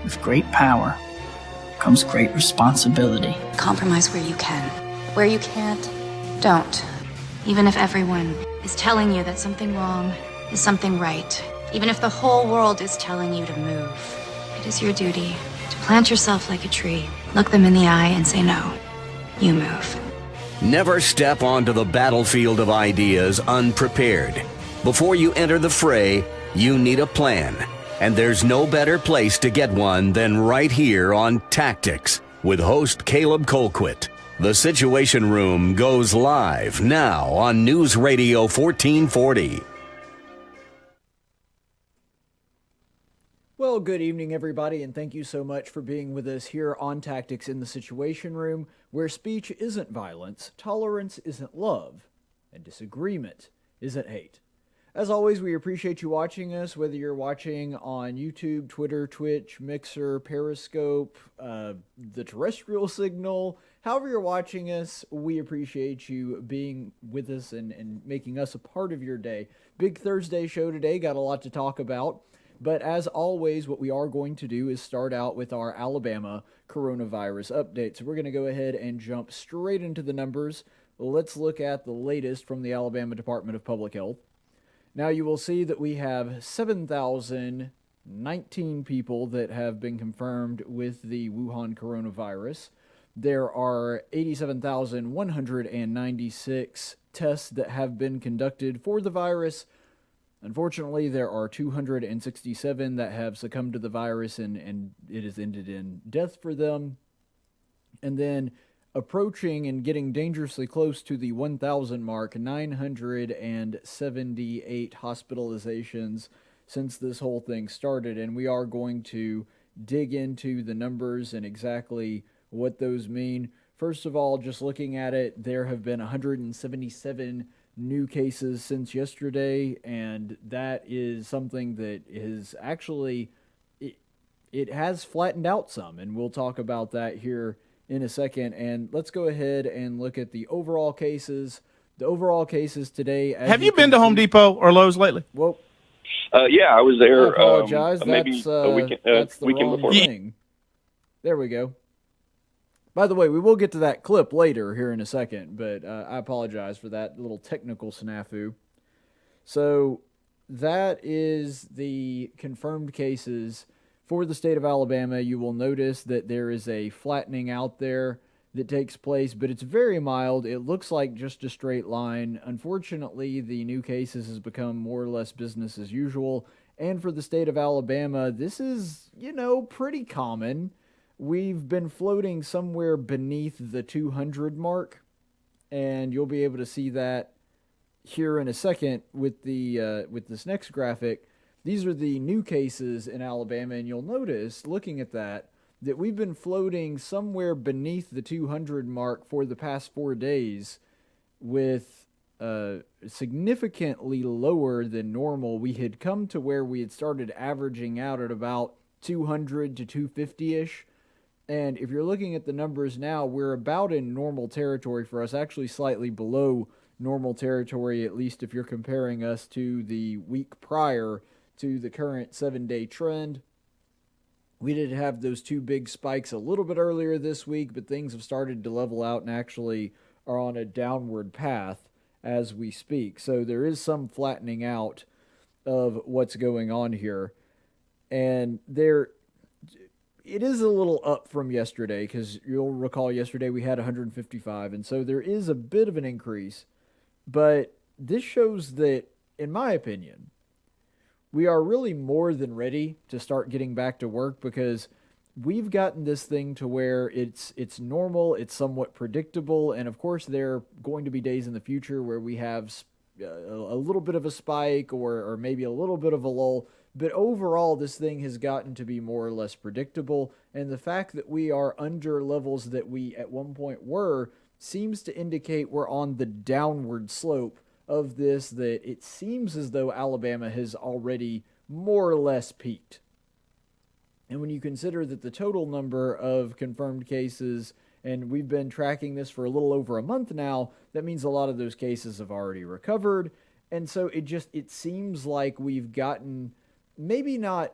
With great power comes great responsibility. Compromise where you can. Where you can't, don't. Even if everyone is telling you that something wrong is something right. Even if the whole world is telling you to move. It is your duty to plant yourself like a tree, look them in the eye and say no. You move. Never step onto the battlefield of ideas unprepared. Before you enter the fray, you need a plan. And there's no better place to get one than right here on Tactics with host Caleb Colquitt. The Situation Room goes live now on News Radio 1440. Well, good evening, everybody, and thank you so much for being with us here on Tactics in the Situation Room, where speech isn't violence, tolerance isn't love, and disagreement isn't hate. As always, we appreciate you watching us, whether you're watching on YouTube, Twitter, Twitch, Mixer, Periscope, the terrestrial signal. However you're watching us, we appreciate you being with us and making us a part of your day. Big Thursday show today, got a lot to talk about. But as always, what we are going to do is start out with our Alabama coronavirus update. So we're going to go ahead and jump straight into the numbers. Let's look at the latest from the Alabama Department of Public Health. Now you will see that we have 7,019 people that have been confirmed with the Wuhan coronavirus. There are 87,196 tests that have been conducted for the virus. Unfortunately, there are 267 that have succumbed to the virus and it has ended in death for them. And then approaching and getting dangerously close to the 1,000 mark, 978 hospitalizations since this whole thing started. And we are going to dig into the numbers and exactly what those mean. First of all, just looking at it, there have been 177 new cases since yesterday, and that is something that is actually, it has flattened out some, and we'll talk about that here in a second. And let's go ahead and look at the overall cases. The overall cases today. Have you been to Home Depot or Lowe's lately? Well, yeah, I was there. I apologize. Maybe a weekend, that's the weekend wrong before. thing. There we go. By the way, we will get to that clip later here in a second, but I apologize for that little technical snafu. So that is the confirmed cases for the state of Alabama. You will notice that there is a flattening out there that takes place, but it's very mild. It looks like just a straight line. Unfortunately, the new cases has become more or less business as usual. And for the state of Alabama, this is, pretty common. We've been floating somewhere beneath the 200 mark, and you'll be able to see that here in a second with the with this next graphic. These are the new cases in Alabama, and you'll notice, looking at that we've been floating somewhere beneath the 200 mark for the past 4 days with significantly lower than normal. We had come to where we had started averaging out at about 200 to 250-ish. And if you're looking at the numbers now, we're about in normal territory for us, actually slightly below normal territory, at least if you're comparing us to the week prior to the current 7-day trend. We did have those two big spikes a little bit earlier this week, but things have started to level out and actually are on a downward path as we speak. So there is some flattening out of what's going on here. And it is a little up from yesterday, because you'll recall yesterday we had 155, and so there is a bit of an increase. But this shows that, in my opinion, we are really more than ready to start getting back to work, because we've gotten this thing to where it's normal, it's somewhat predictable, and of course there are going to be days in the future where we have a little bit of a spike or maybe a little bit of a lull. But overall, this thing has gotten to be more or less predictable, and the fact that we are under levels that we at one point were seems to indicate we're on the downward slope of this, that it seems as though Alabama has already more or less peaked. And when you consider that the total number of confirmed cases, and we've been tracking this for a little over a month now, that means a lot of those cases have already recovered. And so it seems like we've gotten maybe not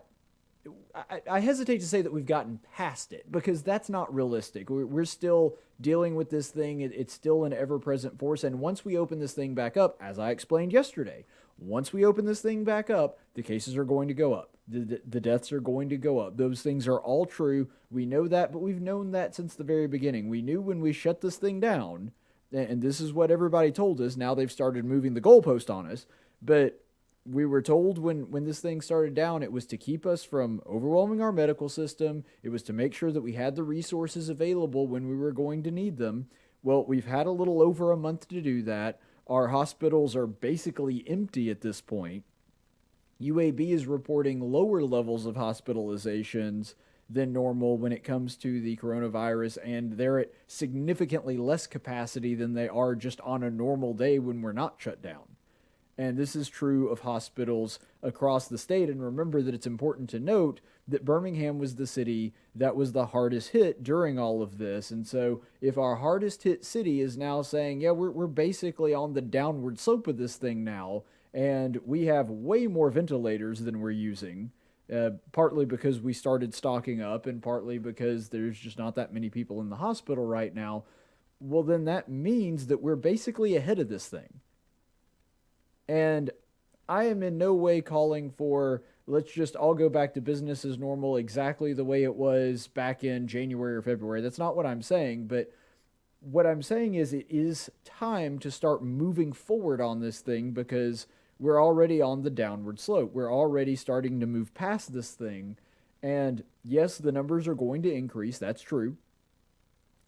I hesitate to say that we've gotten past it, because that's not realistic. We're still dealing with this thing. It's still an ever-present force. And once we open this thing back up, as I explained yesterday, once we open this thing back up, the cases are going to go up. The deaths are going to go up. Those things are all true. We know that, but we've known that since the very beginning. We knew when we shut this thing down, and this is what everybody told us. Now they've started moving the goalpost on us, but we were told when this thing started down, it was to keep us from overwhelming our medical system. It was to make sure that we had the resources available when we were going to need them. Well, we've had a little over a month to do that. Our hospitals are basically empty at this point. UAB is reporting lower levels of hospitalizations than normal when it comes to the coronavirus, and they're at significantly less capacity than they are just on a normal day when we're not shut down. And this is true of hospitals across the state. And remember that it's important to note that Birmingham was the city that was the hardest hit during all of this. And so if our hardest hit city is now saying, yeah, we're basically on the downward slope of this thing now, and we have way more ventilators than we're using, partly because we started stocking up and partly because there's just not that many people in the hospital right now, well, then that means that we're basically ahead of this thing. And I am in no way calling for, let's just all go back to business as normal exactly the way it was back in January or February. That's not what I'm saying, but what I'm saying is it is time to start moving forward on this thing, because we're already on the downward slope. We're already starting to move past this thing. And yes, the numbers are going to increase. That's true.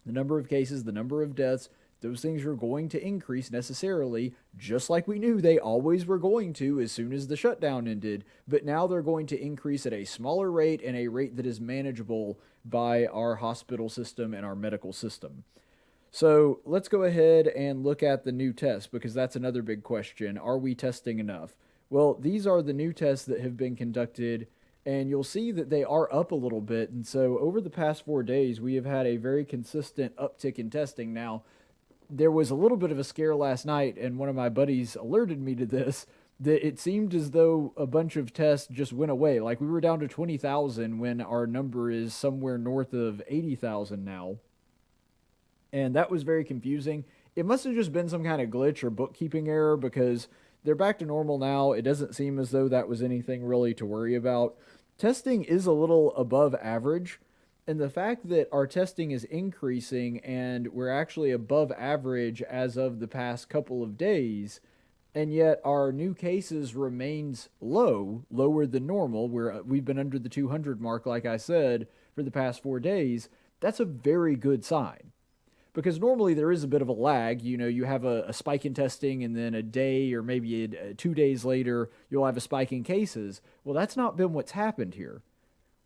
The number of cases, the number of deaths, those things are going to increase necessarily, just like we knew they always were going to as soon as the shutdown ended. But now they're going to increase at a smaller rate and a rate that is manageable by our hospital system and our medical system. So let's go ahead and look at the new tests, because that's another big question. Are we testing enough? Well, these are the new tests that have been conducted, and you'll see that they are up a little bit. And so over the past 4 days, we have had a very consistent uptick in testing. Now, there was a little bit of a scare last night, and one of my buddies alerted me to this, that it seemed as though a bunch of tests just went away. Like, we were down to 20,000 when our number is somewhere north of 80,000 now. And that was very confusing. It must have just been some kind of glitch or bookkeeping error, because they're back to normal now. It doesn't seem as though that was anything really to worry about. Testing is a little above average. And the fact that our testing is increasing and we're actually above average as of the past couple of days, and yet our new cases remains lower than normal. We've been under the 200 mark, like I said, for the past 4 days. That's a very good sign. Because normally there is a bit of a lag. You know, you have a spike in testing, and then a day or maybe 2 days later, you'll have a spike in cases. Well, that's not been what's happened here.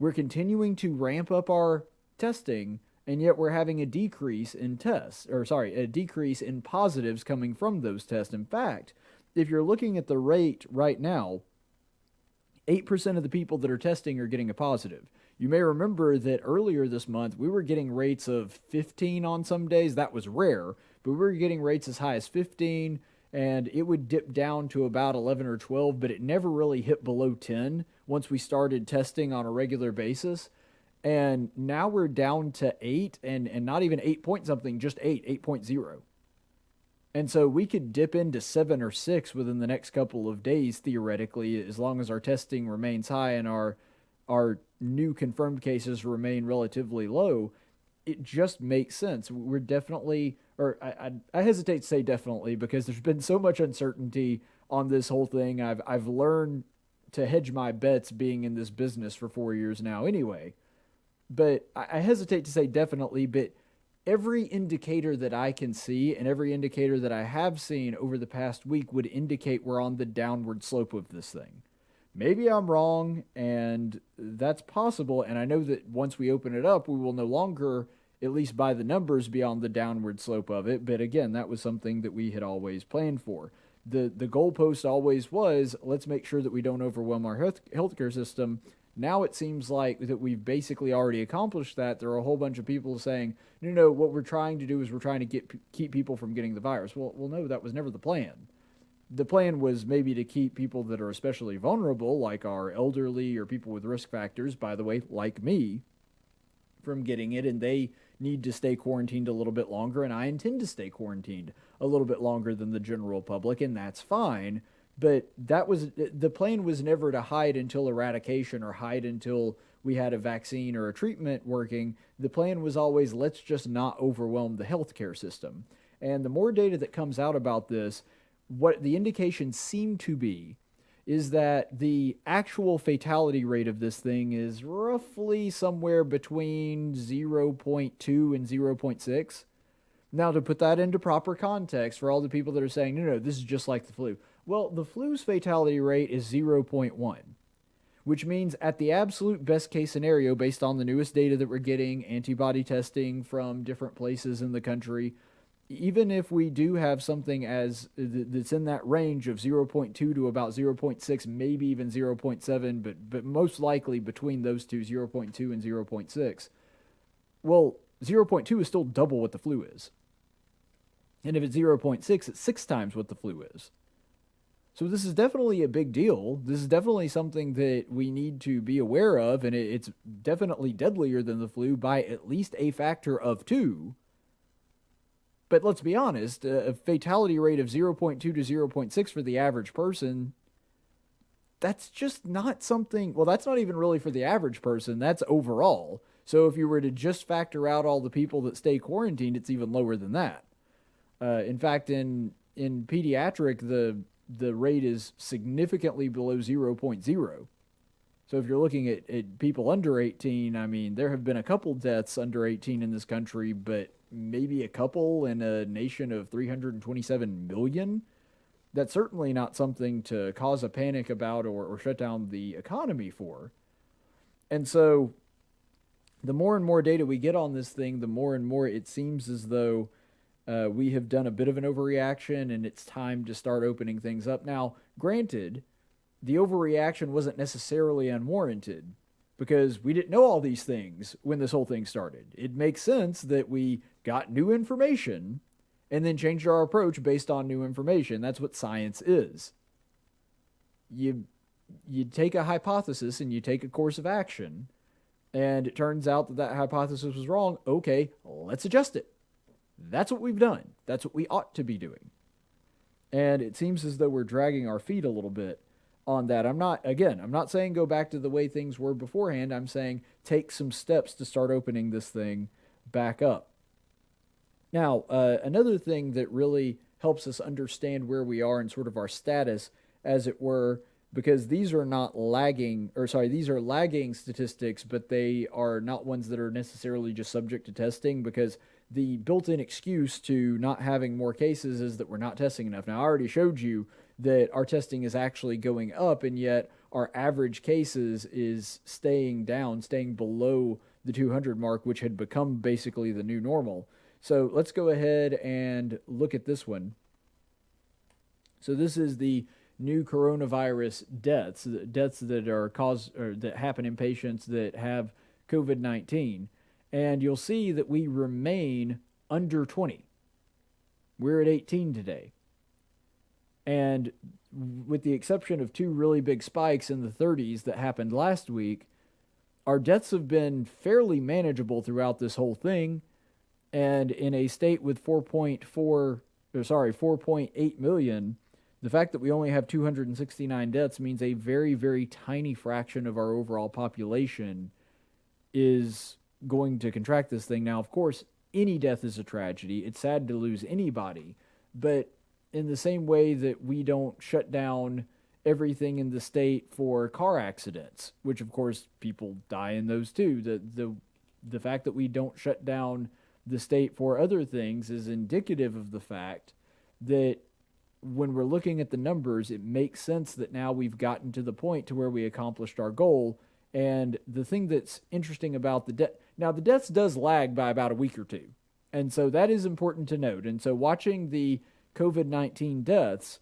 We're continuing to ramp up our testing, and yet we're having a decrease in decrease in positives coming from those tests. In fact, if you're looking at the rate right now, 8% of the people that are testing are getting a positive. You may remember that earlier this month, we were getting rates of 15 on some days. That was rare, but we were getting rates as high as 15, and it would dip down to about 11 or 12, but it never really hit below 10 once we started testing on a regular basis. And now we're down to 8, and not even 8 point something, just 8.0. And so we could dip into 7 or 6 within the next couple of days, theoretically, as long as our testing remains high and our new confirmed cases remain relatively low. It just makes sense. We're definitely, or I hesitate to say definitely, because there's been so much uncertainty on this whole thing. I've learned to hedge my bets being in this business for 4 years now anyway. But I hesitate to say definitely, but every indicator that I can see and every indicator that I have seen over the past week would indicate we're on the downward slope of this thing. Maybe I'm wrong, and that's possible, and I know that once we open it up, we will no longer, at least by the numbers, be on the downward slope of it. But again, that was something that we had always planned for. The goalpost always was, let's make sure that we don't overwhelm our healthcare system. Now it seems like that we've basically already accomplished that. There are a whole bunch of people saying, no, what we're trying to do is we're trying to keep people from getting the virus. Well, no, that was never the plan. the plan was maybe to keep people that are especially vulnerable, like our elderly or people with risk factors, by the way, like me, from getting it, and they need to stay quarantined a little bit longer, and I intend to stay quarantined a little bit longer than the general public, and that's fine. But the plan was never to hide until eradication or hide until we had a vaccine or a treatment working. The plan was always, let's just not overwhelm the healthcare system. And the more data that comes out about this, what the indications seem to be is that the actual fatality rate of this thing is roughly somewhere between 0.2 and 0.6. Now, to put that into proper context for all the people that are saying, no, this is just like the flu. Well, the flu's fatality rate is 0.1, which means at the absolute best case scenario, based on the newest data that we're getting, antibody testing from different places in the country, even if we do have something that's in that range of 0.2 to about 0.6, maybe even 0.7, but most likely between those two, 0.2 and 0.6, well, 0.2 is still double what the flu is. And if it's 0.6, it's 6 times what the flu is. So this is definitely a big deal. This is definitely something that we need to be aware of, and it's definitely deadlier than the flu by at least a factor of 2. But let's be honest, a fatality rate of 0.2 to 0.6 for the average person, that's just not something, well, that's not even really for the average person, that's overall. So if you were to just factor out all the people that stay quarantined, it's even lower than that. In fact, in pediatric, the rate is significantly below 0.0. So if you're looking at people under 18, I mean, there have been a couple deaths under 18 in this country, but maybe a couple in a nation of 327 million. That's certainly not something to cause a panic about or shut down the economy for. And so the more and more data we get on this thing, the more and more it seems as though we have done a bit of an overreaction and it's time to start opening things up. Now, granted, the overreaction wasn't necessarily unwarranted because we didn't know all these things when this whole thing started. It makes sense that we got new information and then changed our approach based on new information. That's what science is. You take a hypothesis and you take a course of action, and it turns out that hypothesis was wrong. Okay, let's adjust it. That's what we've done. That's what we ought to be doing. And it seems as though we're dragging our feet a little bit on that. I'm not saying go back to the way things were beforehand. I'm saying take some steps to start opening this thing back up. Now, another thing that really helps us understand where we are and sort of our status, as it were, because these are lagging statistics, but they are not ones that are necessarily just subject to testing, because the built-in excuse to not having more cases is that we're not testing enough. Now, I already showed you that our testing is actually going up, and yet our average cases is staying down, staying below the 200 mark, which had become basically the new normal. So let's go ahead and look at this one. So this is the new coronavirus deaths that are caused or that happen in patients that have COVID-19. And you'll see that we remain under 20. We're at 18 today. And with the exception of 2 really big spikes in the 30s that happened last week, our deaths have been fairly manageable throughout this whole thing. And in a state with 4.8 million, the fact that we only have 269 deaths means a very, very tiny fraction of our overall population is going to contract this thing. Now, of course, any death is a tragedy. It's sad to lose anybody. But in the same way that we don't shut down everything in the state for car accidents, which, of course, people die in those too, the fact that we don't shut down the state for other things is indicative of the fact that when we're looking at the numbers, it makes sense that now we've gotten to the point to where we accomplished our goal. And the thing that's interesting about the deaths does lag by about a week or two. And so that is important to note. And so watching the COVID-19 deaths,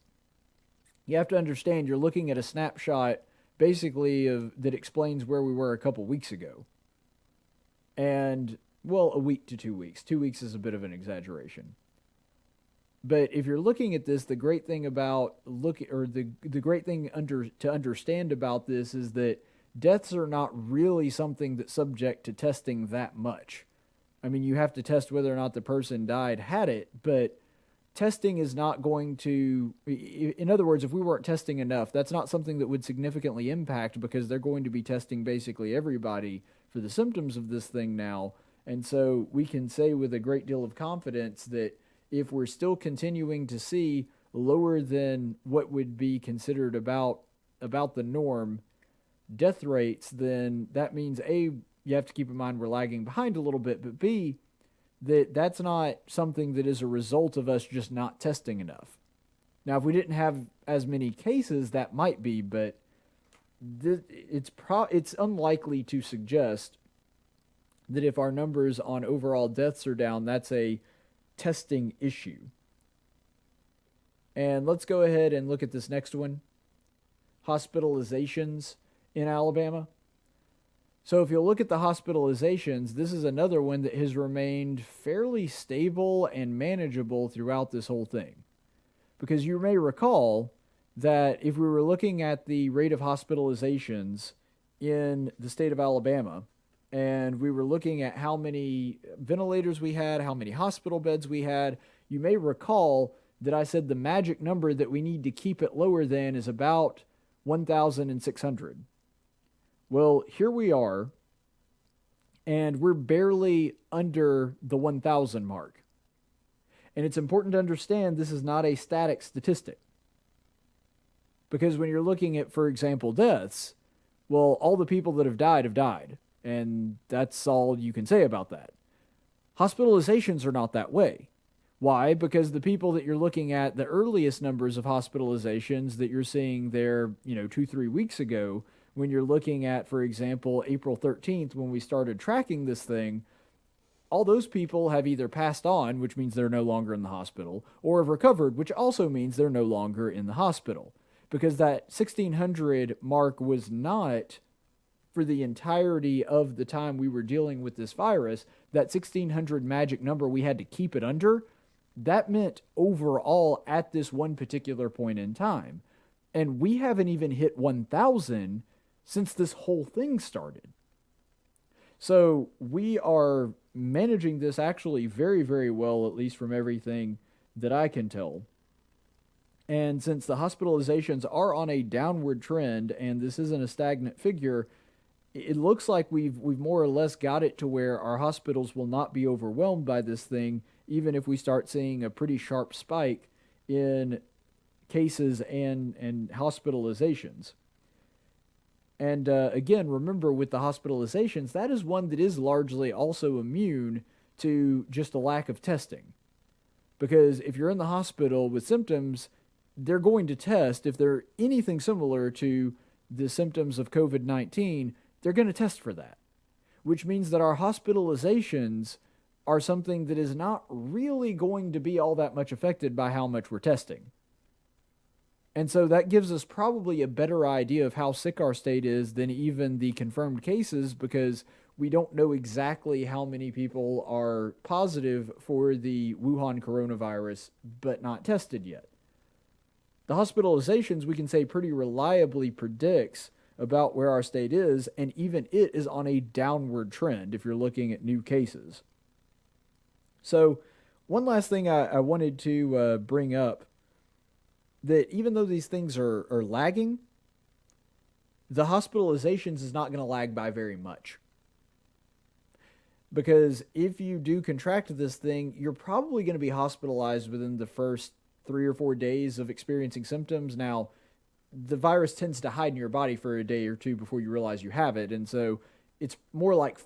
you have to understand you're looking at a snapshot basically that explains where we were a couple weeks ago. And, well, a week to 2 weeks. 2 weeks is a bit of an exaggeration. But if you're looking at this, the great thing about the great thing to understand about this is that deaths are not really something that's subject to testing that much. I mean, you have to test whether or not the person had it, but testing is not going to, in other words, if we weren't testing enough, that's not something that would significantly impact, because they're going to be testing basically everybody for the symptoms of this thing now. And so we can say with a great deal of confidence that if we're still continuing to see lower than what would be considered about the norm death rates, then that means A, you have to keep in mind we're lagging behind a little bit, but B, that's not something that is a result of us just not testing enough. Now, if we didn't have as many cases, that might be, but it's unlikely to suggest that if our numbers on overall deaths are down, that's a testing issue. And let's go ahead and look at this next one. Hospitalizations in Alabama. So if you'll look at the hospitalizations, this is another one that has remained fairly stable and manageable throughout this whole thing. Because you may recall that if we were looking at the rate of hospitalizations in the state of Alabama, and we were looking at how many ventilators we had, how many hospital beds we had, you may recall that I said the magic number that we need to keep it lower than is about 1,600. Well, here we are, and we're barely under the 1,000 mark. And it's important to understand this is not a static statistic. Because when you're looking at, for example, deaths, well, all the people that have died. And that's all you can say about that. Hospitalizations are not that way. Why? Because the people that you're looking at, the earliest numbers of hospitalizations that you're seeing there, 2-3 weeks ago, when you're looking at, for example, April 13th, when we started tracking this thing, all those people have either passed on, which means they're no longer in the hospital, or have recovered, which also means they're no longer in the hospital. Because that 1,600 mark was not for the entirety of the time we were dealing with this virus. That 1,600 magic number we had to keep it under, that meant overall at this one particular point in time. And we haven't even hit 1,000 since this whole thing started. So we are managing this actually very, very well, at least from everything that I can tell. And since the hospitalizations are on a downward trend, and this isn't a stagnant figure, it looks like we've more or less got it to where our hospitals will not be overwhelmed by this thing, even if we start seeing a pretty sharp spike in cases and hospitalizations. And again, remember with the hospitalizations, that is one that is largely also immune to just a lack of testing. Because if you're in the hospital with symptoms, they're going to test. If they're anything similar to the symptoms of COVID-19, they're going to test for that. Which means that our hospitalizations are something that is not really going to be all that much affected by how much we're testing. And so that gives us probably a better idea of how sick our state is than even the confirmed cases, because we don't know exactly how many people are positive for the Wuhan coronavirus but not tested yet. The hospitalizations, we can say, pretty reliably predicts about where our state is, and even it is on a downward trend if you're looking at new cases. So one last thing I wanted to bring up, that even though these things are lagging, the hospitalizations is not going to lag by very much. Because if you do contract this thing, you're probably going to be hospitalized within the first 3 or 4 days of experiencing symptoms. Now, the virus tends to hide in your body for a day or two before you realize you have it. And so it's more like,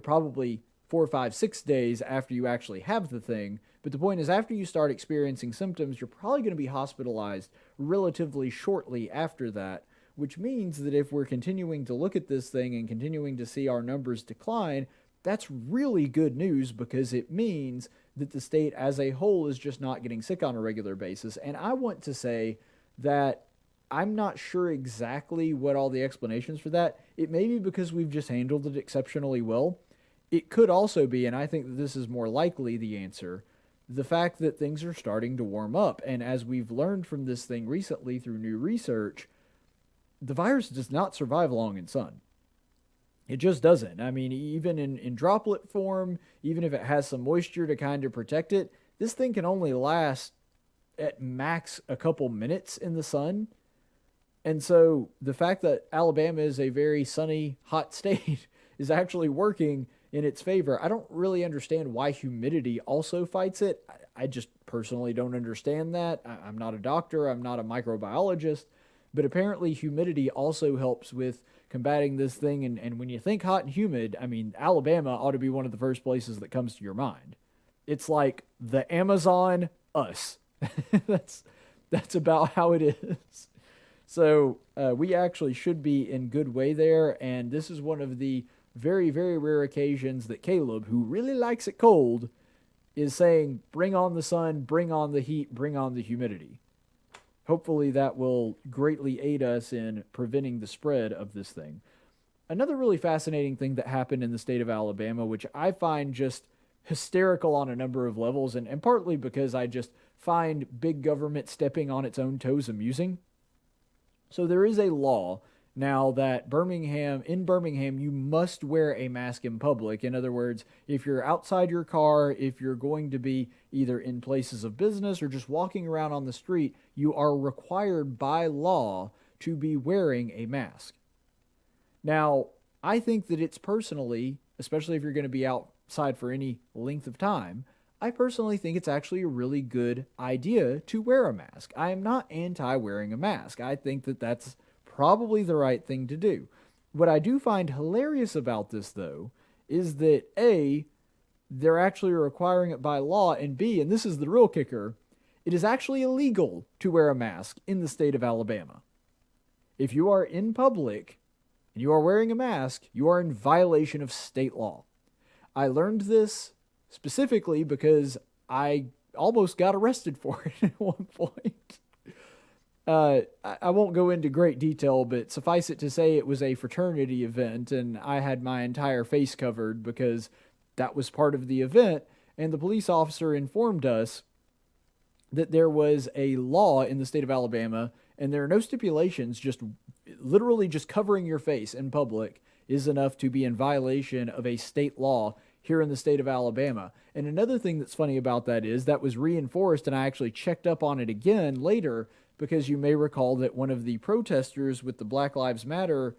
probably 4, 5, 6 days after you actually have the thing. But the point is, after you start experiencing symptoms, you're probably going to be hospitalized relatively shortly after that, which means that if we're continuing to look at this thing and continuing to see our numbers decline, that's really good news, because it means that the state as a whole is just not getting sick on a regular basis. And I want to say that I'm not sure exactly what all the explanations for that. It may be because we've just handled it exceptionally well. It could also be, and I think that this is more likely the answer, the fact that things are starting to warm up. And as we've learned from this thing recently through new research, the virus does not survive long in sun. It just doesn't. I mean, even in droplet form, even if it has some moisture to kind of protect it, this thing can only last at max a couple minutes in the sun. And so the fact that Alabama is a very sunny, hot state is actually working in its favor. I don't really understand why humidity also fights it. I just personally don't understand that. I'm not a doctor. I'm not a microbiologist. But apparently humidity also helps with combating this thing. And when you think hot and humid, I mean, Alabama ought to be one of the first places that comes to your mind. It's like the Amazon us. That's about how it is. So we actually should be in good way there. And this is one of the very, very rare occasions that Caleb, who really likes it cold, is saying, bring on the sun, bring on the heat, bring on the humidity. Hopefully that will greatly aid us in preventing the spread of this thing. Another really fascinating thing that happened in the state of Alabama, which I find just hysterical on a number of levels, and partly because I just find big government stepping on its own toes amusing. So there is a law now that in Birmingham, you must wear a mask in public. In other words, if you're outside your car, if you're going to be either in places of business or just walking around on the street, you are required by law to be wearing a mask. Now, I think that it's personally, especially if you're going to be outside for any length of time, I personally think it's actually a really good idea to wear a mask. I am not anti-wearing a mask. I think that that's probably the right thing to do. What I do find hilarious about this, though, is that A, they're actually requiring it by law, and B, and this is the real kicker, it is actually illegal to wear a mask in the state of Alabama. If you are in public and you are wearing a mask, you are in violation of state law. I learned this specifically because I almost got arrested for it at one point. I won't go into great detail, but suffice it to say it was a fraternity event, and I had my entire face covered because that was part of the event, and the police officer informed us that there was a law in the state of Alabama, and there are no stipulations, just literally just covering your face in public is enough to be in violation of a state law here in the state of Alabama. And another thing that's funny about that is that was reinforced, and I actually checked up on it again later, because you may recall that one of the protesters with the Black Lives Matter,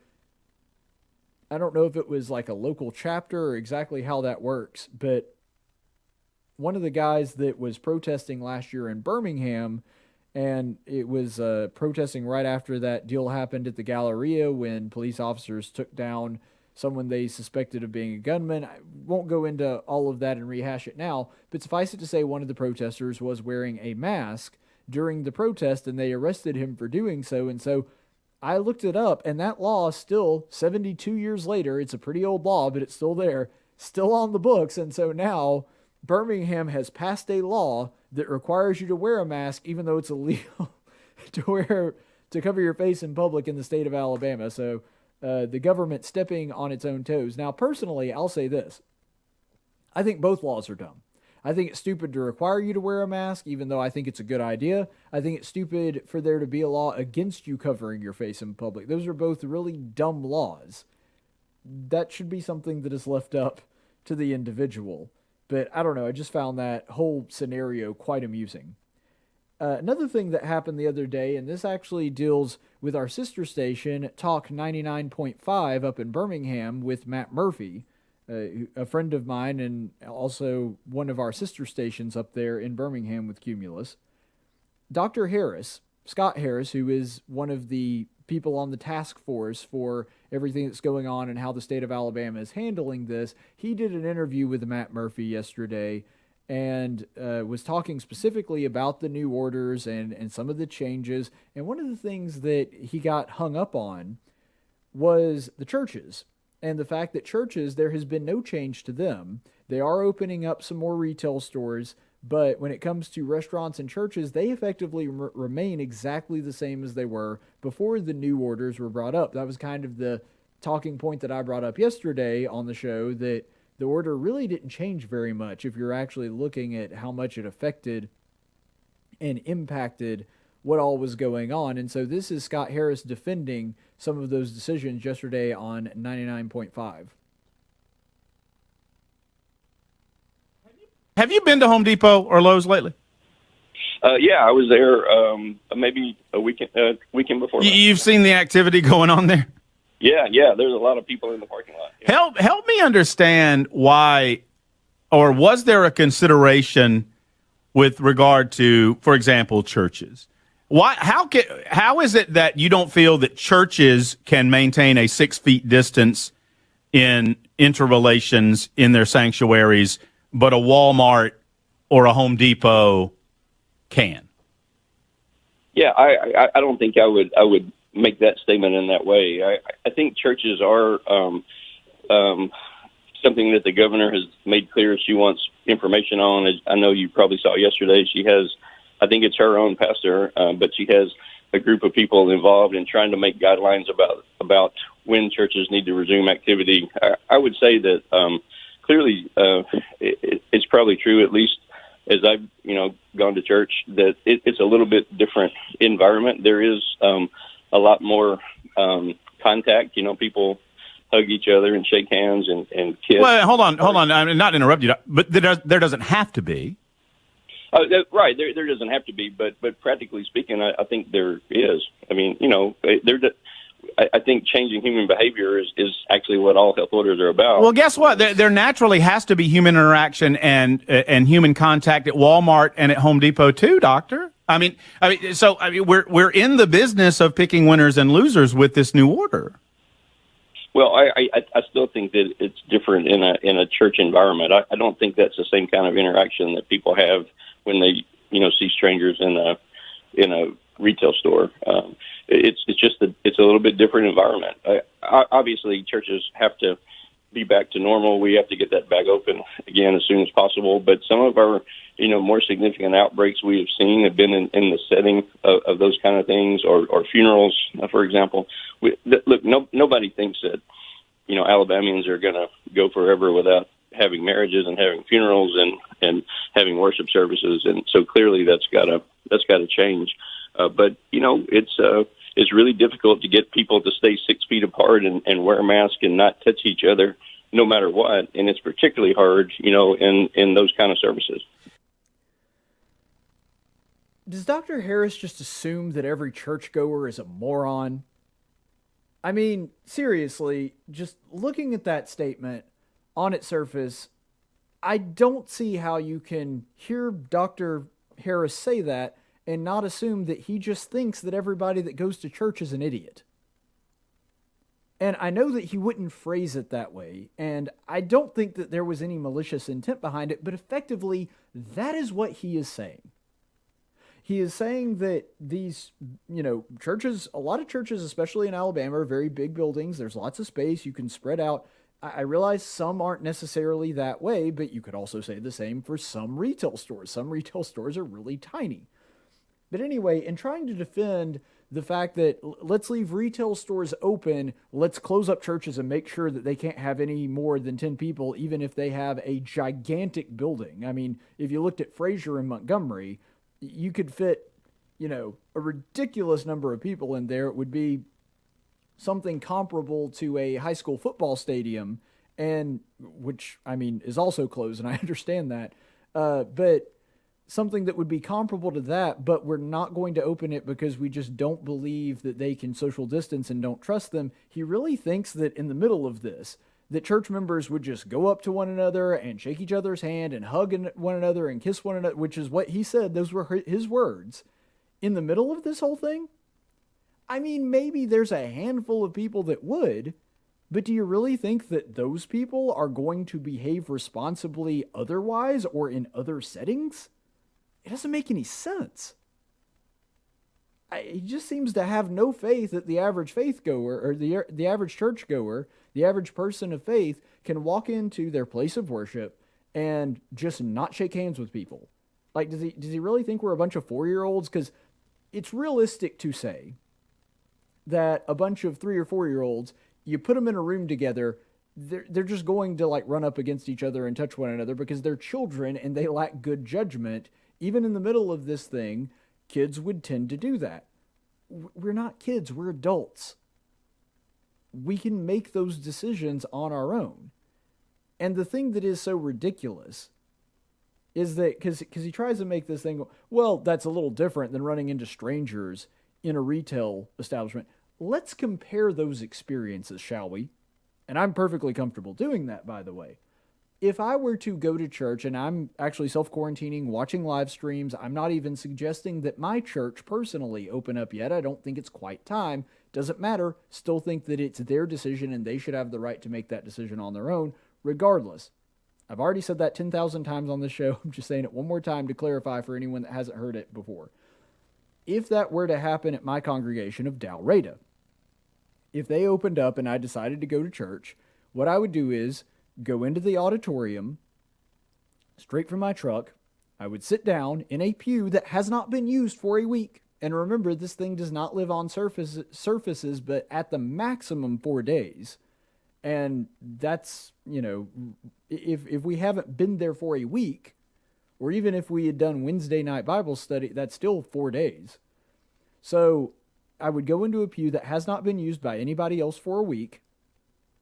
I don't know if it was like a local chapter or exactly how that works, but one of the guys that was protesting last year in Birmingham, and it was protesting right after that deal happened at the Galleria when police officers took down someone they suspected of being a gunman. I won't go into all of that and rehash it now, but suffice it to say one of the protesters was wearing a mask during the protest, and they arrested him for doing so. And so I looked it up, and that law still, 72 years later, it's a pretty old law, but it's still there, still on the books. And so now Birmingham has passed a law that requires you to wear a mask, even though it's illegal to cover your face in public in the state of Alabama. So the government stepping on its own toes. Now, personally, I'll say this. I think both laws are dumb. I think it's stupid to require you to wear a mask, even though I think it's a good idea. I think it's stupid for there to be a law against you covering your face in public. Those are both really dumb laws. That should be something that is left up to the individual. But I don't know, I just found that whole scenario quite amusing. Another thing that happened the other day, and this actually deals with our sister station, Talk 99.5 up in Birmingham with Matt Murphy, a friend of mine and also one of our sister stations up there in Birmingham with Cumulus. Dr. Harris, Scott Harris, who is one of the people on the task force for everything that's going on and how the state of Alabama is handling this, he did an interview with Matt Murphy yesterday and was talking specifically about the new orders and some of the changes. And one of the things that he got hung up on was the churches. And the fact that churches, there has been no change to them. They are opening up some more retail stores, but when it comes to restaurants and churches, they effectively remain exactly the same as they were before the new orders were brought up. That was kind of the talking point that I brought up yesterday on the show, that the order really didn't change very much if you're actually looking at how much it affected and impacted what all was going on. And so this is Scott Harris defending some of those decisions yesterday on 99.5. Have you been to Home Depot or Lowe's lately? Yeah, I was there maybe a weekend before. You've seen the activity going on there? Yeah. There's a lot of people in the parking lot. Yeah. Help me understand why, or was there a consideration with regard to, for example, churches? How is it that you don't feel that churches can maintain a 6 feet distance in interrelations in their sanctuaries, but a Walmart or a Home Depot can? Yeah, I don't think I would make that statement in that way. I think churches are something that the governor has made clear she wants information on. I know you probably saw yesterday. She has, I think it's her own pastor, but she has a group of people involved in trying to make guidelines about when churches need to resume activity. I would say that clearly it's probably true, at least as I've gone to church, that it's a little bit different environment. There is a lot more contact. People hug each other and shake hands and kiss. Well, hold on. I'm not interrupt you, but there doesn't have to be. Right, there doesn't have to be, but practically speaking, I think there is. I mean, I think changing human behavior is actually what all health orders are about. Well, guess what? There naturally has to be human interaction and human contact at Walmart and at Home Depot too, Doctor. So we're in the business of picking winners and losers with this new order. Well, I still think that it's different in a church environment. I don't think that's the same kind of interaction that people have when they see strangers in a retail store. It's just it's a little bit different environment. Obviously, churches have to be back to normal. We have to get that back open again as soon as possible. But some of our more significant outbreaks we have seen have been in the setting of those kind of things, or funerals, for example. Look, nobody thinks that Alabamians are going to go forever without having marriages and having funerals and having worship services, and so clearly that's got to change. But it's really difficult to get people to stay 6 feet apart and wear a mask and not touch each other, no matter what. And it's particularly hard, in those kind of services. Does Dr. Harris just assume that every churchgoer is a moron? I mean, seriously, just looking at that statement on its surface, I don't see how you can hear Dr. Harris say that and not assume that he just thinks that everybody that goes to church is an idiot. And I know that he wouldn't phrase it that way, and I don't think that there was any malicious intent behind it, but effectively, that is what he is saying. He is saying that these, churches, a lot of churches, especially in Alabama, are very big buildings. There's lots of space. You can spread out. I realize some aren't necessarily that way, but you could also say the same for some retail stores. Some retail stores are really tiny. But anyway, in trying to defend the fact that let's leave retail stores open, let's close up churches and make sure that they can't have any more than 10 people, even if they have a gigantic building. I mean, if you looked at Fraser in Montgomery, you could fit, a ridiculous number of people in there. It would be something comparable to a high school football stadium, and which, is also closed, and I understand that. But something that would be comparable to that, but we're not going to open it because we just don't believe that they can social distance and don't trust them. He really thinks that in the middle of this, that church members would just go up to one another and shake each other's hand and hug one another and kiss one another, which is what he said. Those were his words. In the middle of this whole thing? Maybe there's a handful of people that would, but do you really think that those people are going to behave responsibly otherwise or in other settings? It doesn't make any sense. He just seems to have no faith that the average faith goer or the average church goer, the average person of faith, can walk into their place of worship and just not shake hands with people. Does he really think we're a bunch of 4-year-olds? Because it's realistic to say that a bunch of 3 or 4-year-olds, you put them in a room together, they're just going to like run up against each other and touch one another because they're children and they lack good judgment. Even in the middle of this thing, kids would tend to do that. We're not kids, we're adults. We can make those decisions on our own. And the thing that is so ridiculous is that, because he tries to make this thing go, well, that's a little different than running into strangers in a retail establishment. Let's compare those experiences, shall we? And I'm perfectly comfortable doing that, by the way. If I were to go to church, and I'm actually self-quarantining, watching live streams, I'm not even suggesting that my church personally open up yet. I don't think it's quite time. Doesn't matter. Still think that it's their decision and they should have the right to make that decision on their own, regardless. I've already said that 10,000 times on this show. I'm just saying it one more time to clarify for anyone that hasn't heard it before. If that were to happen at my congregation of Dalrata, if they opened up and I decided to go to church, what I would do is go into the auditorium, straight from my truck. I would sit down in a pew that has not been used for a week. And remember, this thing does not live on surfaces, but at the maximum 4 days. And that's, if we haven't been there for a week, or even if we had done Wednesday night Bible study, that's still 4 days. So I would go into a pew that has not been used by anybody else for a week.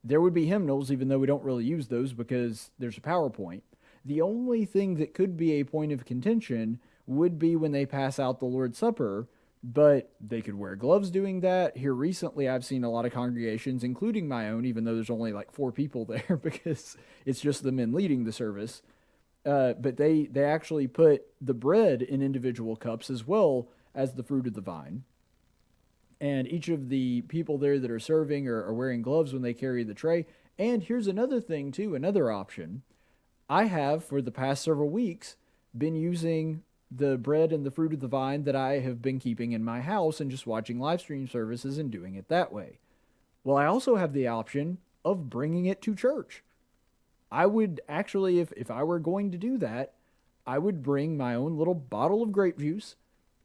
There would be hymnals, even though we don't really use those because there's a PowerPoint. The only thing that could be a point of contention would be when they pass out the Lord's Supper, but they could wear gloves doing that. Here recently, I've seen a lot of congregations, including my own, even though there's only like 4 people there because it's just the men leading the service. But they actually put the bread in individual cups as well as the fruit of the vine. And each of the people there that are serving are wearing gloves when they carry the tray. And here's another thing, too, another option. I have, for the past several weeks, been using the bread and the fruit of the vine that I have been keeping in my house and just watching live stream services and doing it that way. Well, I also have the option of bringing it to church. I would actually, if I were going to do that, I would bring my own little bottle of grape juice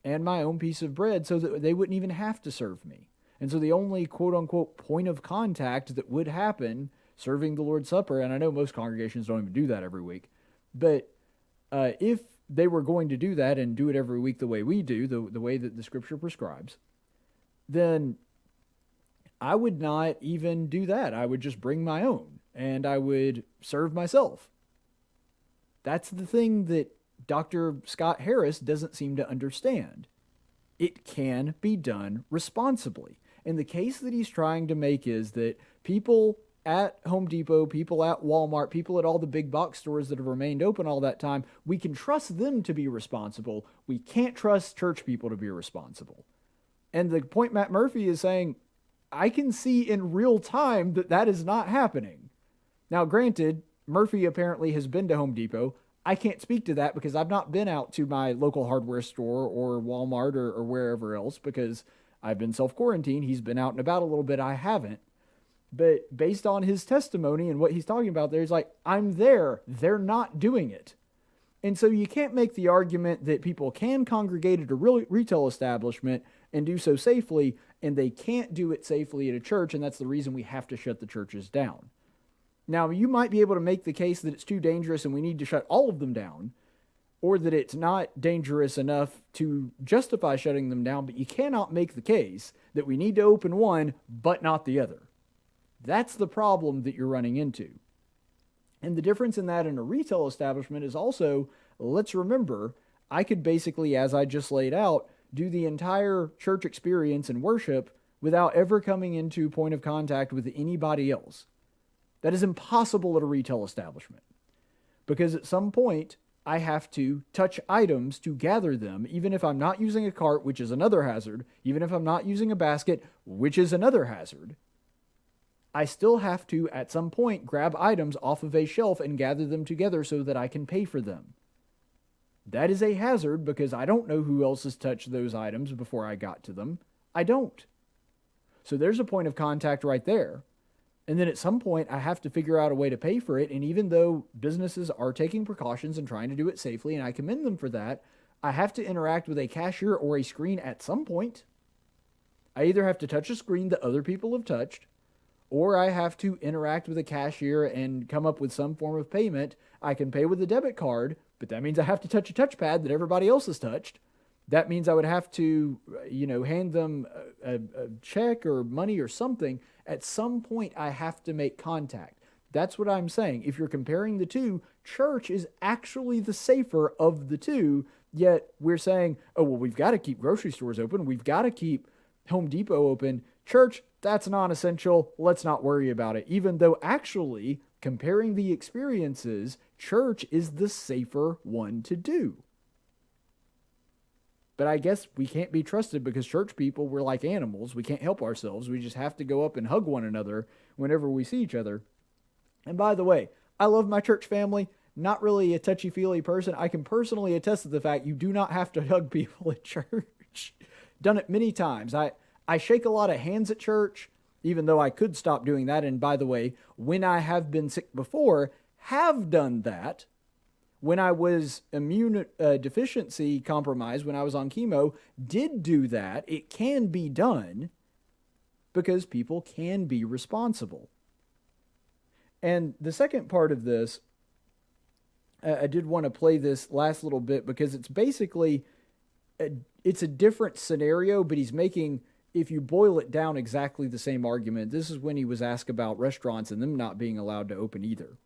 and my own piece of bread so that they wouldn't even have to serve me. And so the only quote-unquote point of contact that would happen serving the Lord's Supper, and I know most congregations don't even do that every week, but if they were going to do that and do it every week the way we do, the way that the Scripture prescribes, then I would not even do that. I would just bring my own, and I would serve myself. That's the thing that Dr. Scott Harris doesn't seem to understand. It can be done responsibly. And the case that he's trying to make is that people at Home Depot, people at Walmart, people at all the big box stores that have remained open all that time, we can trust them to be responsible. We can't trust church people to be responsible. And the point Matt Murphy is saying, I can see in real time that that is not happening. Now, granted, Murphy apparently has been to Home Depot. I can't speak to that because I've not been out to my local hardware store or Walmart or wherever else because I've been self-quarantined. He's been out and about a little bit. I haven't. But based on his testimony and what he's talking about there, he's like, I'm there. They're not doing it. And so you can't make the argument that people can congregate at a retail establishment and do so safely, and they can't do it safely at a church, and that's the reason we have to shut the churches down. Now, you might be able to make the case that it's too dangerous and we need to shut all of them down, or that it's not dangerous enough to justify shutting them down, but you cannot make the case that we need to open one, but not the other. That's the problem that you're running into. And the difference in that in a retail establishment is also, let's remember, I could basically, as I just laid out, do the entire church experience and worship without ever coming into point of contact with anybody else. That is impossible at a retail establishment because at some point I have to touch items to gather them, even if I'm not using a cart, which is another hazard, even if I'm not using a basket, which is another hazard. I still have to, at some point, grab items off of a shelf and gather them together so that I can pay for them. That is a hazard because I don't know who else has touched those items before I got to them. I don't. So there's a point of contact right there. And then at some point, I have to figure out a way to pay for it. And even though businesses are taking precautions and trying to do it safely, and I commend them for that, I have to interact with a cashier or a screen at some point. I either have to touch a screen that other people have touched, or I have to interact with a cashier and come up with some form of payment. I can pay with a debit card, but that means I have to touch a touchpad that everybody else has touched. That means I would have to, hand them a check or money or something. At some point, I have to make contact. That's what I'm saying. If you're comparing the two, church is actually the safer of the two, yet we're saying, oh, well, we've got to keep grocery stores open. We've got to keep Home Depot open. Church, that's non-essential. Let's not worry about it. Even though actually, comparing the experiences, church is the safer one to do. But I guess we can't be trusted because church people, we're like animals. We can't help ourselves. We just have to go up and hug one another whenever we see each other. And by the way, I love my church family. Not really a touchy-feely person. I can personally attest to the fact you do not have to hug people at church. Done it many times. I shake a lot of hands at church, even though I could stop doing that. And by the way, when I have been sick before, have done that. When I was immune deficiency compromised, when I was on chemo, did do that. It can be done because people can be responsible. And the second part of this, I did want to play this last little bit because it's basically, it's a different scenario, but he's making, if you boil it down, exactly the same argument. This is when he was asked about restaurants and them not being allowed to open either.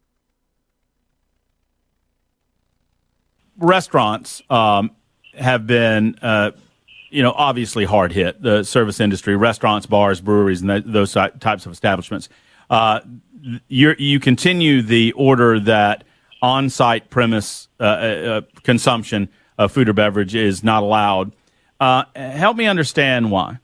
Restaurants have been, obviously hard hit. The service industry, restaurants, bars, breweries, and those types of establishments. You continue the order that on-site premise consumption of food or beverage is not allowed. Help me understand why.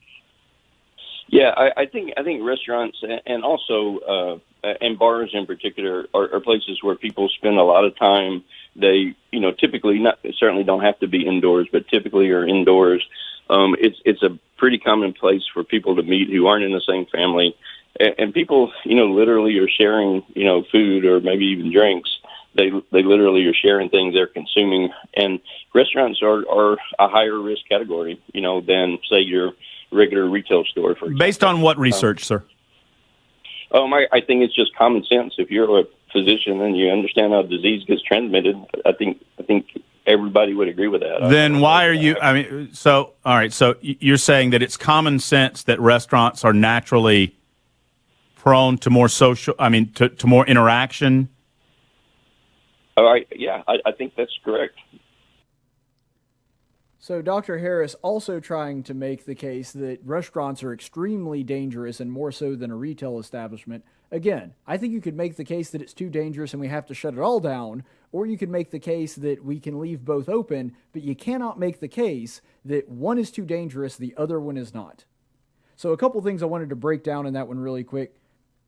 Yeah, I think restaurants and also and bars in particular are places where people spend a lot of time. They, typically certainly don't have to be indoors, but typically are indoors. It's a pretty common place for people to meet who aren't in the same family, and people, literally are sharing, food or maybe even drinks. They literally are sharing things they're consuming, and restaurants are a higher risk category, than say your regular retail store. For example. Based on what research, sir? I think it's just common sense. If you're a physician and you understand how disease gets transmitted, I think everybody would agree with that. Then why are you? All right. So you're saying that it's common sense that restaurants are naturally prone to more social. To more interaction. All right. Yeah, I think that's correct. So Dr. Harris also trying to make the case that restaurants are extremely dangerous and more so than a retail establishment. Again, I think you could make the case that it's too dangerous and we have to shut it all down, or you could make the case that we can leave both open, but you cannot make the case that one is too dangerous, the other one is not. So a couple things I wanted to break down in that one really quick.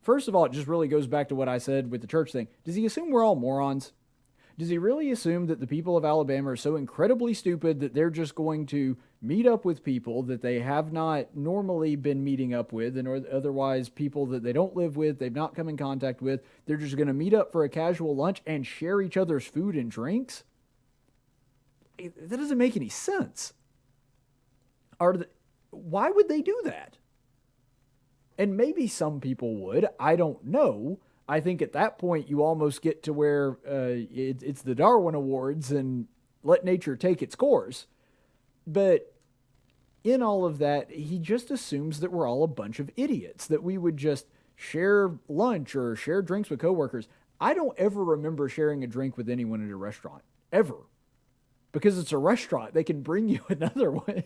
First of all, it just really goes back to what I said with the church thing. Does he assume we're all morons? Does he really assume that the people of Alabama are so incredibly stupid that they're just going to meet up with people that they have not normally been meeting up with, and or otherwise people that they don't live with, they've not come in contact with, they're just going to meet up for a casual lunch and share each other's food and drinks? That doesn't make any sense. Why would they do that? And maybe some people would. I don't know. I think at that point you almost get to where it's the Darwin Awards and let nature take its course. But in all of that, he just assumes that we're all a bunch of idiots, that we would just share lunch or share drinks with coworkers. I don't ever remember sharing a drink with anyone at a restaurant, ever. Because it's a restaurant, they can bring you another one.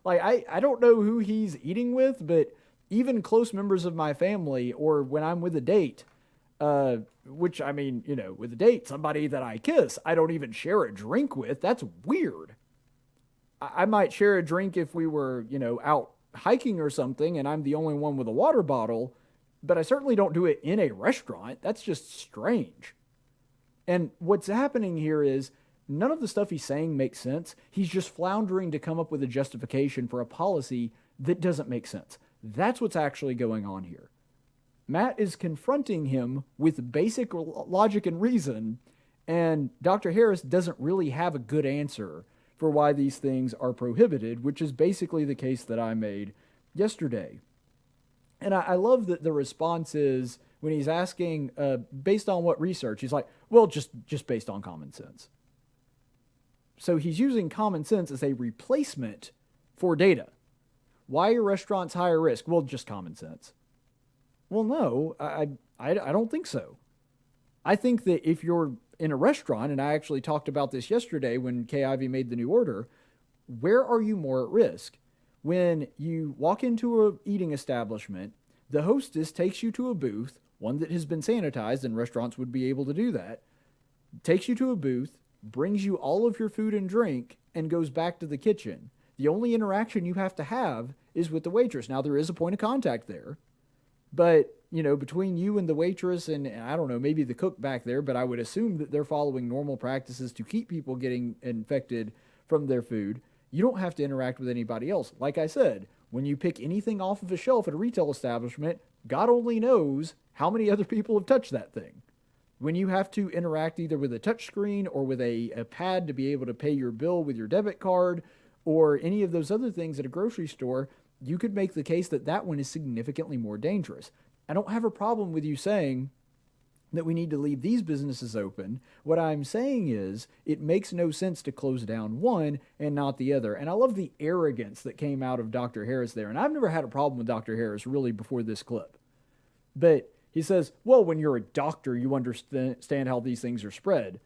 I don't know who he's eating with, but even close members of my family, or when I'm with a date, with a date, somebody that I kiss, I don't even share a drink with. That's weird. I might share a drink if we were, out hiking or something and I'm the only one with a water bottle, but I certainly don't do it in a restaurant. That's just strange. And what's happening here is none of the stuff he's saying makes sense. He's just floundering to come up with a justification for a policy that doesn't make sense. That's what's actually going on here. Matt is confronting him with basic logic and reason, and Dr. Harris doesn't really have a good answer for why these things are prohibited, which is basically the case that I made yesterday. And I love that the response is when he's asking, based on what research, he's like, well, just based on common sense. So he's using common sense as a replacement for data. Why are restaurants higher risk? Well, just common sense. Well, no, I don't think so. I think that if you're in a restaurant, and I actually talked about this yesterday when Kay Ivey made the new order, where are you more at risk? When you walk into an eating establishment, the hostess takes you to a booth, one that has been sanitized, and restaurants would be able to do that, takes you to a booth, brings you all of your food and drink, and goes back to the kitchen. The only interaction you have to have is with the waitress. Now, there is a point of contact there, but, you know, between you and the waitress and I don't know, maybe the cook back there, but I would assume that they're following normal practices to keep people getting infected from their food. You don't have to interact with anybody else. Like I said, when you pick anything off of a shelf at a retail establishment, God only knows how many other people have touched that thing. When you have to interact either with a touch screen or with a pad to be able to pay your bill with your debit card or any of those other things at a grocery store, you could make the case that that one is significantly more dangerous. I don't have a problem with you saying that we need to leave these businesses open. What I'm saying is it makes no sense to close down one and not the other. And I love the arrogance that came out of Dr. Harris there. And I've never had a problem with Dr. Harris really before this clip. But he says, well, when you're a doctor, you understand how these things are spread.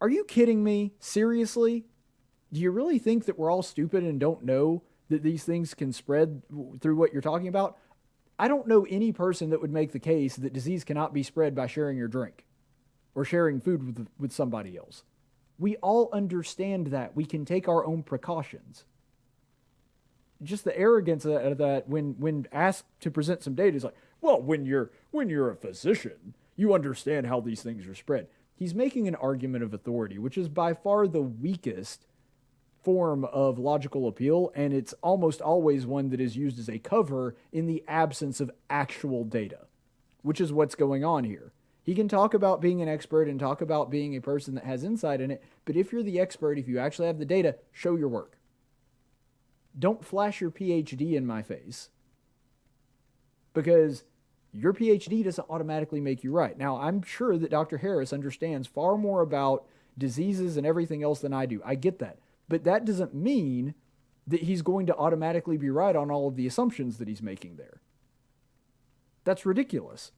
Are you kidding me? Seriously? Do you really think that we're all stupid and don't know that these things can spread through what you're talking about? I don't know any person that would make the case that disease cannot be spread by sharing your drink or sharing food with somebody else. We all understand that. We can take our own precautions. Just the arrogance of that when asked to present some data is like, well, when you're a physician, you understand how these things are spread. He's making an argument of authority, which is by far the weakest form of logical appeal, and it's almost always one that is used as a cover in the absence of actual data, which is what's going on here. He can talk about being an expert and talk about being a person that has insight in it, but if you're the expert, if you actually have the data, show your work. Don't flash your PhD in my face, because your PhD doesn't automatically make you right. Now, I'm sure that Dr. Harris understands far more about diseases and everything else than I do. I get that. But that doesn't mean that he's going to automatically be right on all of the assumptions that he's making there. That's ridiculous.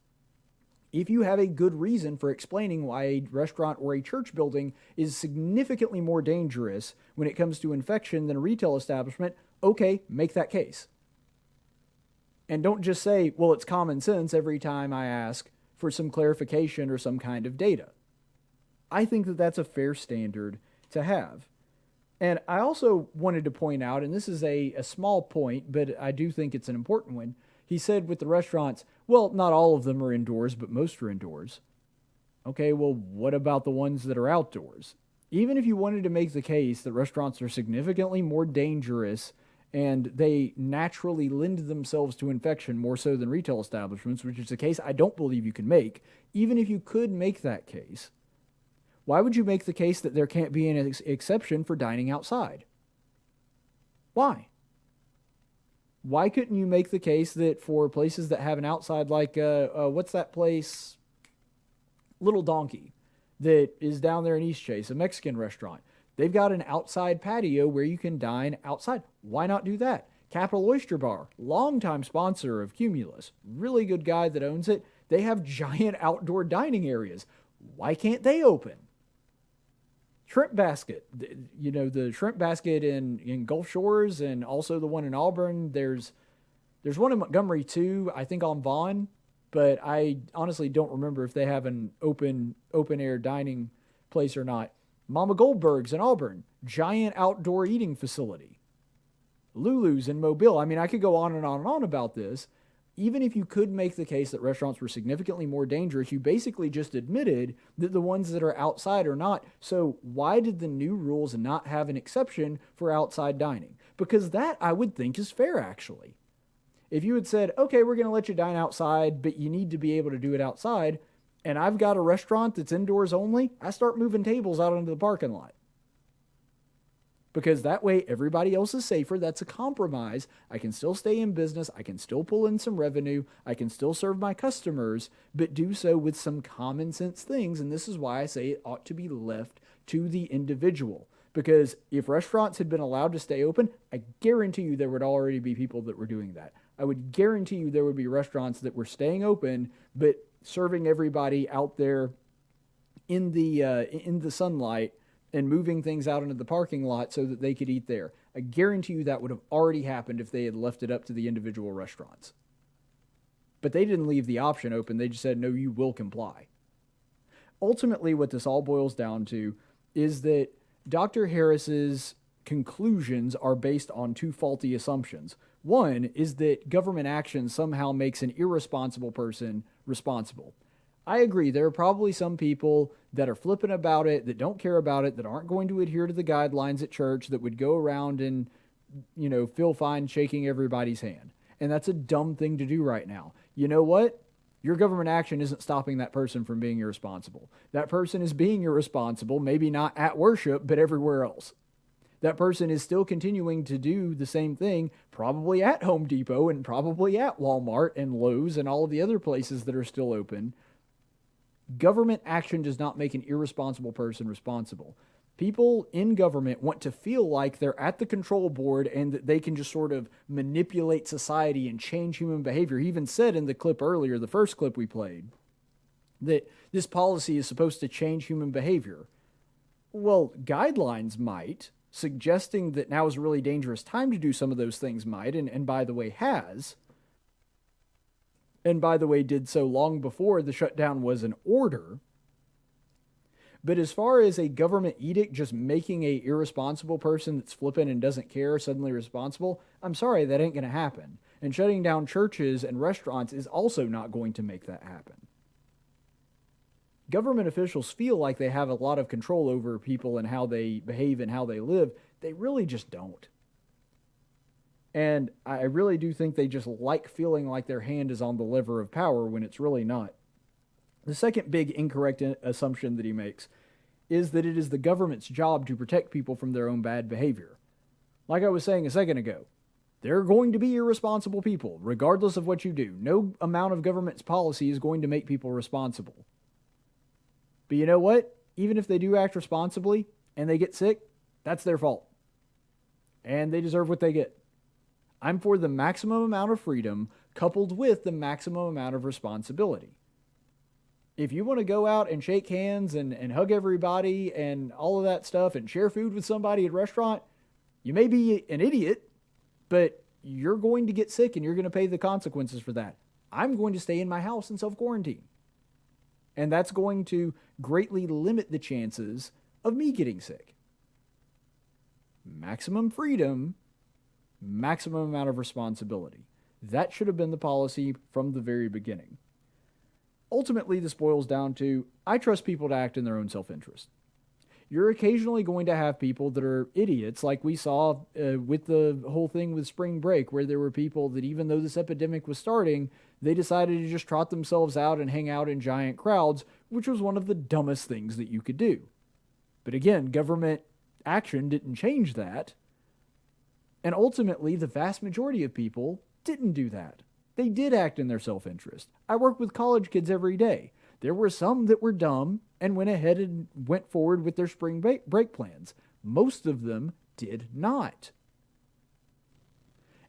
If you have a good reason for explaining why a restaurant or a church building is significantly more dangerous when it comes to infection than a retail establishment, okay, make that case. And don't just say, well, it's common sense every time I ask for some clarification or some kind of data. I think that that's a fair standard to have. And I also wanted to point out, and this is a small point, but I do think it's an important one. He said with the restaurants, well, not all of them are indoors, but most are indoors. Okay, well, what about the ones that are outdoors? Even if you wanted to make the case that restaurants are significantly more dangerous and they naturally lend themselves to infection more so than retail establishments, which is a case I don't believe you can make, even if you could make that case, why would you make the case that there can't be an exception for dining outside? Why? Why couldn't you make the case that for places that have an outside, like, what's that place? Little Donkey, that is down there in East Chase, a Mexican restaurant. They've got an outside patio where you can dine outside. Why not do that? Capital Oyster Bar, longtime sponsor of Cumulus, really good guy that owns it. They have giant outdoor dining areas. Why can't they open? Shrimp Basket, you know, the Shrimp Basket in Gulf Shores and also the one in Auburn. There's one in Montgomery too, I think on Vaughn, but I honestly don't remember if they have an open air dining place or not. Mama Goldberg's in Auburn, giant outdoor eating facility. Lulu's in Mobile. I mean, I could go on and on and on about this. Even if you could make the case that restaurants were significantly more dangerous, you basically just admitted that the ones that are outside are not. So why did the new rules not have an exception for outside dining? Because that, I would think, is fair, actually. If you had said, okay, we're going to let you dine outside, but you need to be able to do it outside, and I've got a restaurant that's indoors only, I start moving tables out into the parking lot. because that way everybody else is safer. That's a compromise. I can still stay in business. I can still pull in some revenue. I can still serve my customers, but do so with some common sense things. And this is why I say it ought to be left to the individual. Because if restaurants had been allowed to stay open, I guarantee you there would already be people that were doing that. I would guarantee you there would be restaurants that were staying open, but serving everybody out there in the sunlight and moving things out into the parking lot so that they could eat there. I guarantee you that would have already happened if they had left it up to the individual restaurants. But they didn't leave the option open. They just said, no, you will comply. Ultimately, what this all boils down to is that Dr. Harris's conclusions are based on two faulty assumptions. One is that government action somehow makes an irresponsible person responsible. I agree, there are probably some people that are flippant about it, that don't care about it, that aren't going to adhere to the guidelines at church, that would go around and, feel fine shaking everybody's hand. And that's a dumb thing to do right now. You know what? Your government action isn't stopping that person from being irresponsible. That person is being irresponsible, maybe not at worship, but everywhere else. That person is still continuing to do the same thing, probably at Home Depot and probably at Walmart and Lowe's and all of the other places that are still open. Government action does not make an irresponsible person responsible. People in government want to feel like they're at the control board and that they can just sort of manipulate society and change human behavior. He even said in the clip earlier, the first clip we played, that this policy is supposed to change human behavior. Well, guidelines might, suggesting that now is a really dangerous time to do some of those things might, and by the way has, and by the way did so long before the shutdown was an order. But as far as a government edict just making a irresponsible person that's flippant and doesn't care suddenly responsible, I'm sorry, that ain't going to happen. And shutting down churches and restaurants is also not going to make that happen. Government officials feel like they have a lot of control over people and how they behave and how they live. They really just don't. And I really do think they just like feeling like their hand is on the lever of power when it's really not. The second big incorrect assumption that he makes is that it is the government's job to protect people from their own bad behavior. Like I was saying a second ago, there are going to be irresponsible people, regardless of what you do. No amount of government's policy is going to make people responsible. But you know what? Even if they do act responsibly and they get sick, that's their fault. And they deserve what they get. I'm for the maximum amount of freedom coupled with the maximum amount of responsibility. If you want to go out and shake hands and hug everybody and all of that stuff and share food with somebody at a restaurant, you may be an idiot, but you're going to get sick and you're going to pay the consequences for that. I'm going to stay in my house and self-quarantine. And that's going to greatly limit the chances of me getting sick. Maximum freedom, maximum amount of responsibility. That should have been the policy from the very beginning. Ultimately, this boils down to, I trust people to act in their own self-interest. You're occasionally going to have people that are idiots, like we saw with the whole thing with spring break, where there were people that even though this epidemic was starting, they decided to just trot themselves out and hang out in giant crowds, which was one of the dumbest things that you could do. But again, government action didn't change that. And ultimately, the vast majority of people didn't do that. They did act in their self-interest. I work with college kids every day. There were some that were dumb and went ahead and went forward with their spring break plans. Most of them did not.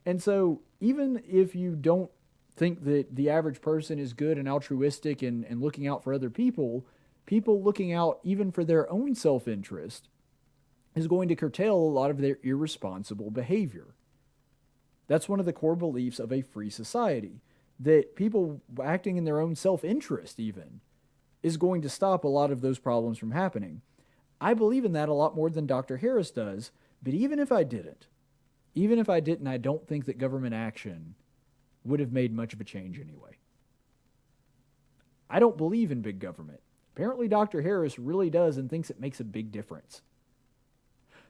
And so even if you don't think that the average person is good and altruistic and looking out for other people, people looking out even for their own self-interest is going to curtail a lot of their irresponsible behavior. That's one of the core beliefs of a free society, that people acting in their own self-interest even is going to stop a lot of those problems from happening. I believe in that a lot more than Dr. Harris does, but even if I didn't, I don't think that government action would have made much of a change anyway. I don't believe in big government. Apparently Dr. Harris really does and thinks it makes a big difference.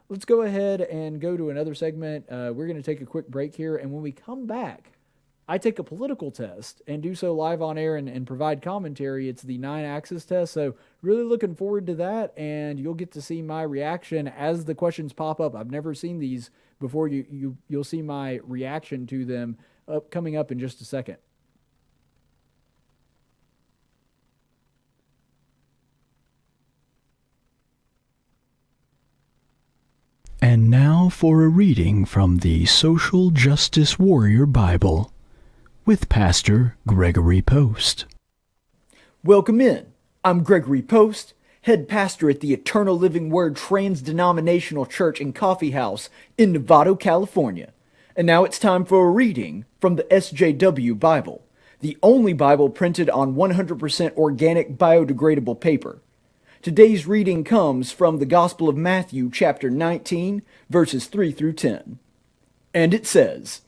Let's go ahead and go to another segment. We're going to take a quick break here, and when we come back, I take a political test and do so live on air and provide commentary. It's the 9-axis test, so really looking forward to that, and you'll get to see my reaction as the questions pop up. I've never seen these before. You'll see my reaction to them coming up in just a second. And now for a reading from the Social Justice Warrior Bible with Pastor Gregory Post. Welcome in. I'm Gregory Post, head pastor at the Eternal Living Word Trans-Denominational Church and Coffee House in Novato, California. And now it's time for a reading from the SJW Bible, the only Bible printed on 100% organic biodegradable paper. Today's reading comes from the Gospel of Matthew, chapter 19, verses 3 through 10. And it says,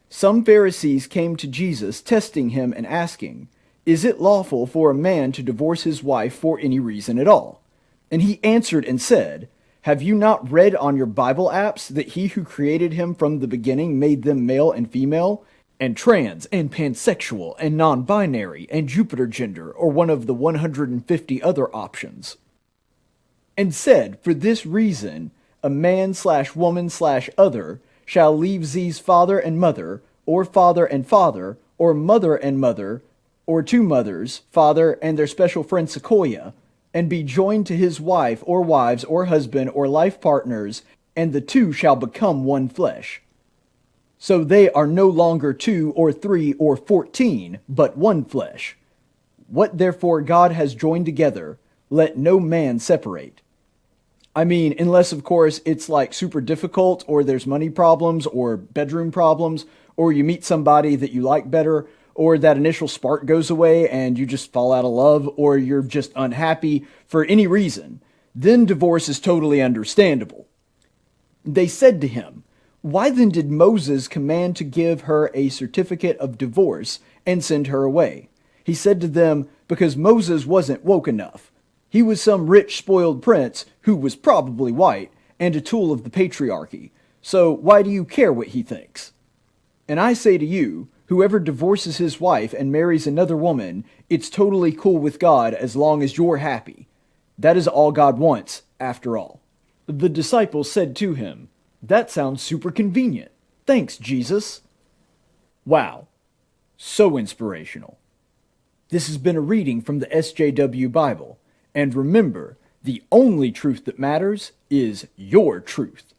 Some Pharisees came to Jesus, testing him and asking, Is it lawful for a man to divorce his wife for any reason at all? And he answered and said, Have you not read on your Bible apps that he who created him from the beginning made them male and female, and trans, and pansexual, and non-binary, and Jupiter gender, or one of the 150 other options? And said, For this reason, a man/woman/other shall leave Z's father and mother, or father and father, or mother and mother, or two mothers, father, and their special friend Sequoia, and be joined to his wife, or wives, or husband, or life partners, and the two shall become one flesh. So they are no longer 2 or 3 or 14, but one flesh. What therefore God has joined together, let no man separate. I mean, unless of course it's like super difficult, or there's money problems, or bedroom problems, or you meet somebody that you like better, or that initial spark goes away and you just fall out of love, or you're just unhappy for any reason, then divorce is totally understandable. They said to him, Why then did Moses command to give her a certificate of divorce and send her away? He said to them, Because Moses wasn't woke enough. He was some rich, spoiled prince who was probably white and a tool of the patriarchy. So why do you care what he thinks? And I say to you, whoever divorces his wife and marries another woman, it's totally cool with God as long as you're happy. That is all God wants, after all. The disciples said to him, That sounds super convenient. Thanks, Jesus. Wow. So inspirational. This has been a reading from the SJW Bible. And remember, the only truth that matters is your truth.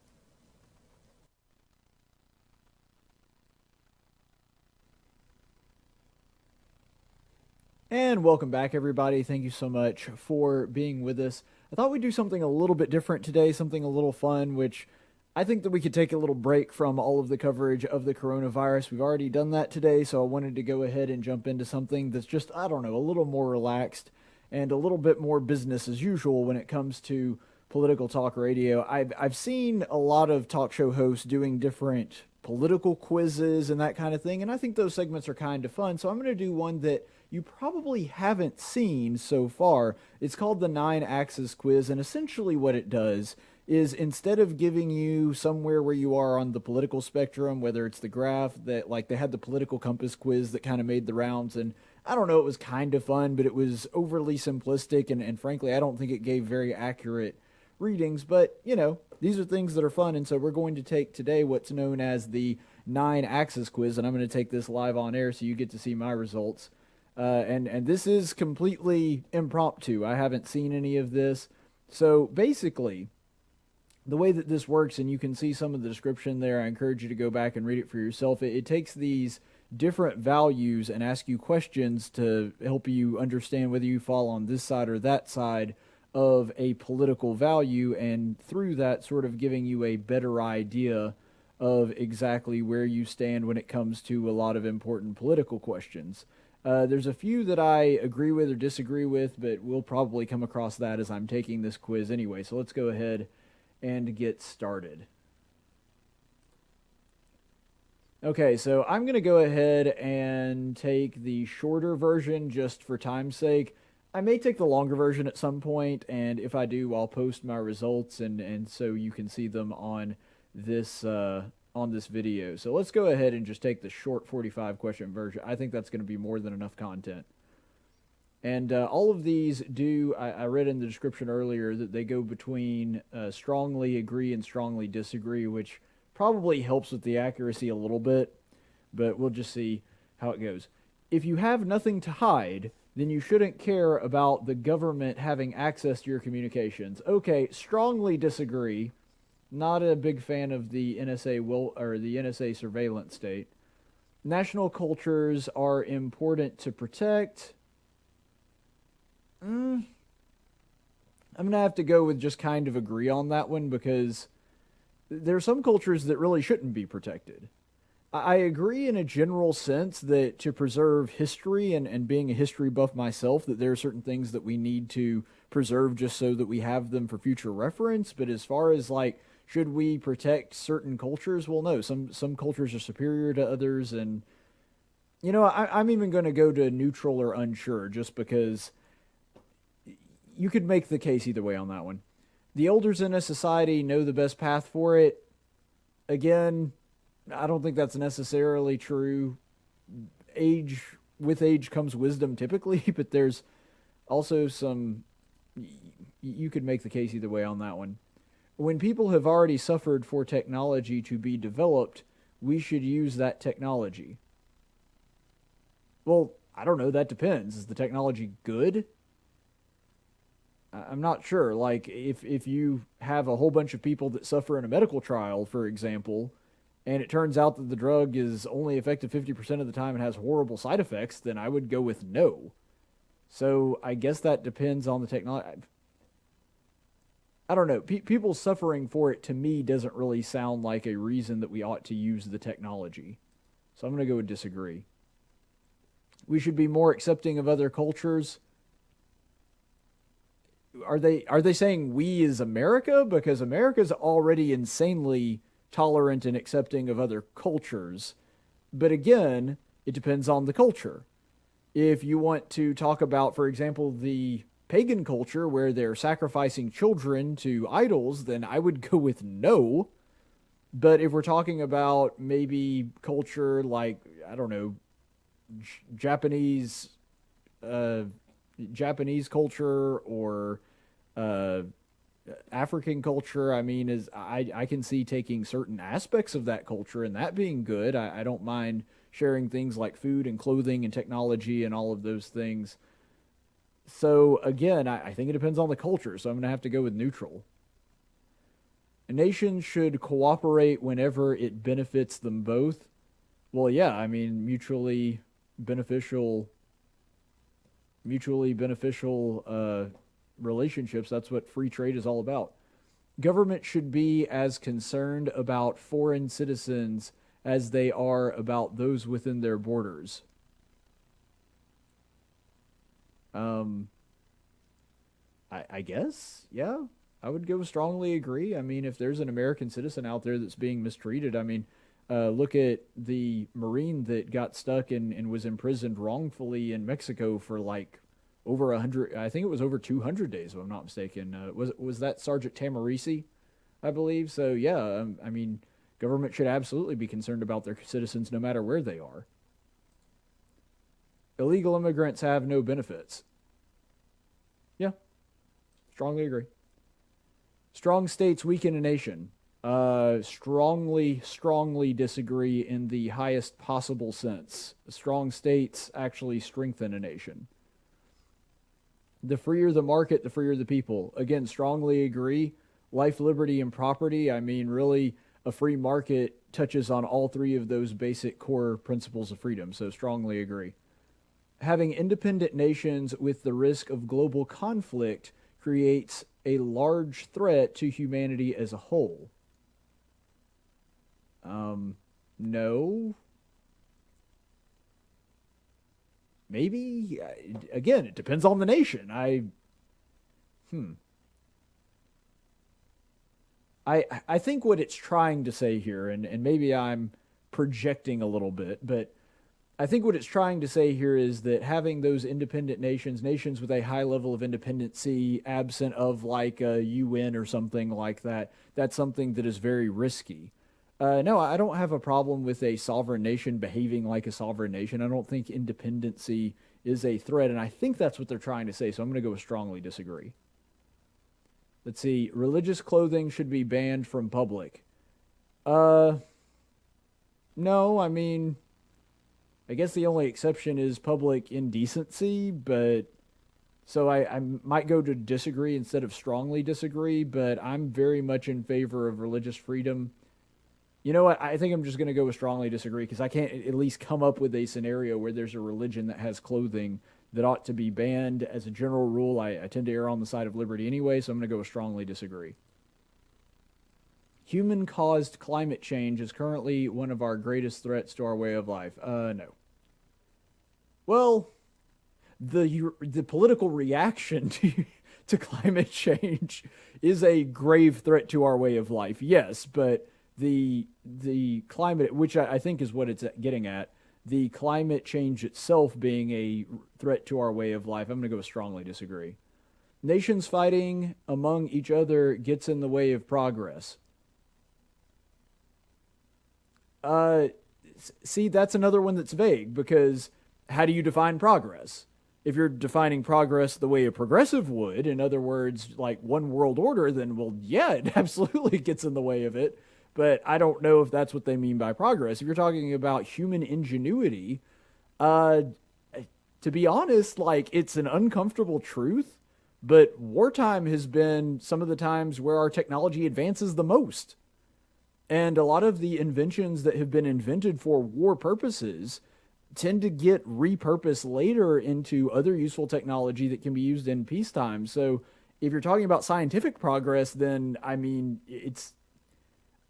And welcome back, everybody. Thank you so much for being with us. I thought we'd do something a little bit different today, something a little fun, which I think that we could take a little break from all of the coverage of the coronavirus. We've already done that today, so I wanted to go ahead and jump into something that's just, I don't know, a little more relaxed and a little bit more business as usual when it comes to political talk radio. I've seen a lot of talk show hosts doing different political quizzes and that kind of thing, and I think those segments are kind of fun, so I'm going to do one that you probably haven't seen so far. It's called the 9-axis quiz, and essentially what it does is instead of giving you somewhere where you are on the political spectrum, whether it's the graph that, like, they had the political compass quiz that kind of made the rounds, and I don't know, it was kind of fun, but it was overly simplistic, and frankly, I don't think it gave very accurate readings, but, you know, these are things that are fun, and so we're going to take today what's known as the 9-axis quiz, and I'm going to take this live on air so you get to see my results. And this is completely impromptu. I haven't seen any of this. So basically, the way that this works, and you can see some of the description there, I encourage you to go back and read it for yourself. It takes these different values and ask you questions to help you understand whether you fall on this side or that side of a political value, and through that sort of giving you a better idea of exactly where you stand when it comes to a lot of important political questions. There's a few that I agree with or disagree with, but we'll probably come across that as I'm taking this quiz anyway. So let's go ahead and get started. Okay, so I'm going to go ahead and take the shorter version just for time's sake. I may take the longer version at some point, and if I do, I'll post my results, and so you can see them on this on this video. So let's go ahead and just take the short 45 question version. I think that's going to be more than enough content. And all of these do, I read in the description earlier that they go between strongly agree and strongly disagree, which probably helps with the accuracy a little bit, but we'll just see how it goes. If you have nothing to hide, then you shouldn't care about the government having access to your communications. Okay, strongly disagree. Not a big fan of the NSA surveillance state. National cultures are important to protect. I'm going to have to go with just kind of agree on that one, because there are some cultures that really shouldn't be protected. I agree in a general sense that to preserve history, and being a history buff myself, that there are certain things that we need to preserve just so that we have them for future reference. But as far as like, should we protect certain cultures? Well, no, some cultures are superior to others. And, you know, I'm even going to go to neutral or unsure, just because you could make the case either way on that one. The elders in a society know the best path for it. Again, I don't think that's necessarily true. With age comes wisdom typically, but there's also you could make the case either way on that one. When people have already suffered for technology to be developed, we should use that technology. Well, I don't know, that depends. Is the technology good? I'm not sure. Like, if you have a whole bunch of people that suffer in a medical trial, for example, and it turns out that the drug is only effective 50% of the time and has horrible side effects, then I would go with no. So I guess that depends on the technology. I don't know. People suffering for it, to me, doesn't really sound like a reason that we ought to use the technology. So I'm going to go with disagree. We should be more accepting of other cultures. Are they saying we as America? Because America's already insanely tolerant and accepting of other cultures. But again, it depends on the culture. If you want to talk about, for example, the pagan culture where they're sacrificing children to idols, then I would go with no. But if we're talking about maybe culture like, I don't know, Japanese culture or African culture, I mean, I can see taking certain aspects of that culture and that being good. I don't mind sharing things like food and clothing and technology and all of those things. So again, I think it depends on the culture, so I'm going to have to go with neutral. A nation should cooperate whenever it benefits them both. Well, yeah, I mean, mutually beneficial relationships, that's what free trade is all about. Government should be as concerned about foreign citizens as they are about those within their borders. I guess, yeah, I would go strongly agree. I mean, if there's an American citizen out there that's being mistreated, I mean, look at the Marine that got stuck and was imprisoned wrongfully in Mexico for like over 100, I think it was over 200 days, if I'm not mistaken. Was that Sergeant Tamarisi, I believe? So, yeah, I mean, government should absolutely be concerned about their citizens no matter where they are. Illegal immigrants have no benefits. Yeah, strongly agree. Strong states weaken a nation. Strongly disagree in the highest possible sense. Strong states actually strengthen a nation. The freer the market, the freer the people. Again, strongly agree. Life, liberty, and property. I mean, really, a free market touches on all three of those basic core principles of freedom, so strongly agree. Having independent nations with the risk of global conflict creates a large threat to humanity as a whole. No. Maybe. Again, it depends on the nation. I think what it's trying to say here, and maybe I'm projecting a little bit, but I think what it's trying to say here is that having those independent nations with a high level of independency, absent of like a UN or something like that, that's something that is very risky. No, I don't have a problem with a sovereign nation behaving like a sovereign nation. I don't think independency is a threat, and I think that's what they're trying to say, so I'm going to go with strongly disagree. Let's see. Religious clothing should be banned from public. No, I mean, I guess the only exception is public indecency, but so I might go to disagree instead of strongly disagree, but I'm very much in favor of religious freedom. You know what? I think I'm just going to go with strongly disagree because I can't at least come up with a scenario where there's a religion that has clothing that ought to be banned. As a general rule, I tend to err on the side of liberty anyway, so I'm going to go with strongly disagree. Human-caused climate change is currently one of our greatest threats to our way of life. No. Well, the political reaction to climate change is a grave threat to our way of life, yes, but the climate, which I think is what it's getting at, the climate change itself being a threat to our way of life, I'm going to go with strongly disagree. Nations fighting among each other gets in the way of progress. See, that's another one that's vague, because how do you define progress? If you're defining progress the way a progressive would, in other words, like one world order, then, well, yeah, it absolutely gets in the way of it. But I don't know if that's what they mean by progress. If you're talking about human ingenuity, to be honest, like, it's an uncomfortable truth, but wartime has been some of the times where our technology advances the most. And a lot of the inventions that have been invented for war purposes tend to get repurposed later into other useful technology that can be used in peacetime. So if you're talking about scientific progress, then, I mean,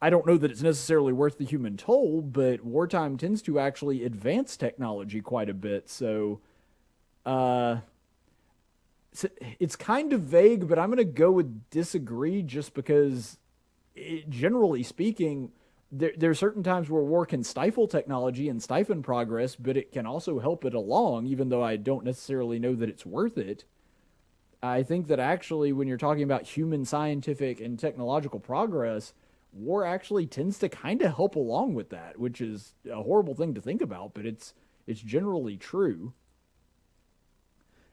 I don't know that it's necessarily worth the human toll, but wartime tends to actually advance technology quite a bit. So it's kind of vague, but I'm going to go with disagree just because, generally speaking, there are certain times where war can stifle technology and stifle progress, but it can also help it along, even though I don't necessarily know that it's worth it. I think that actually when you're talking about human scientific and technological progress, war actually tends to kind of help along with that, which is a horrible thing to think about, but it's generally true.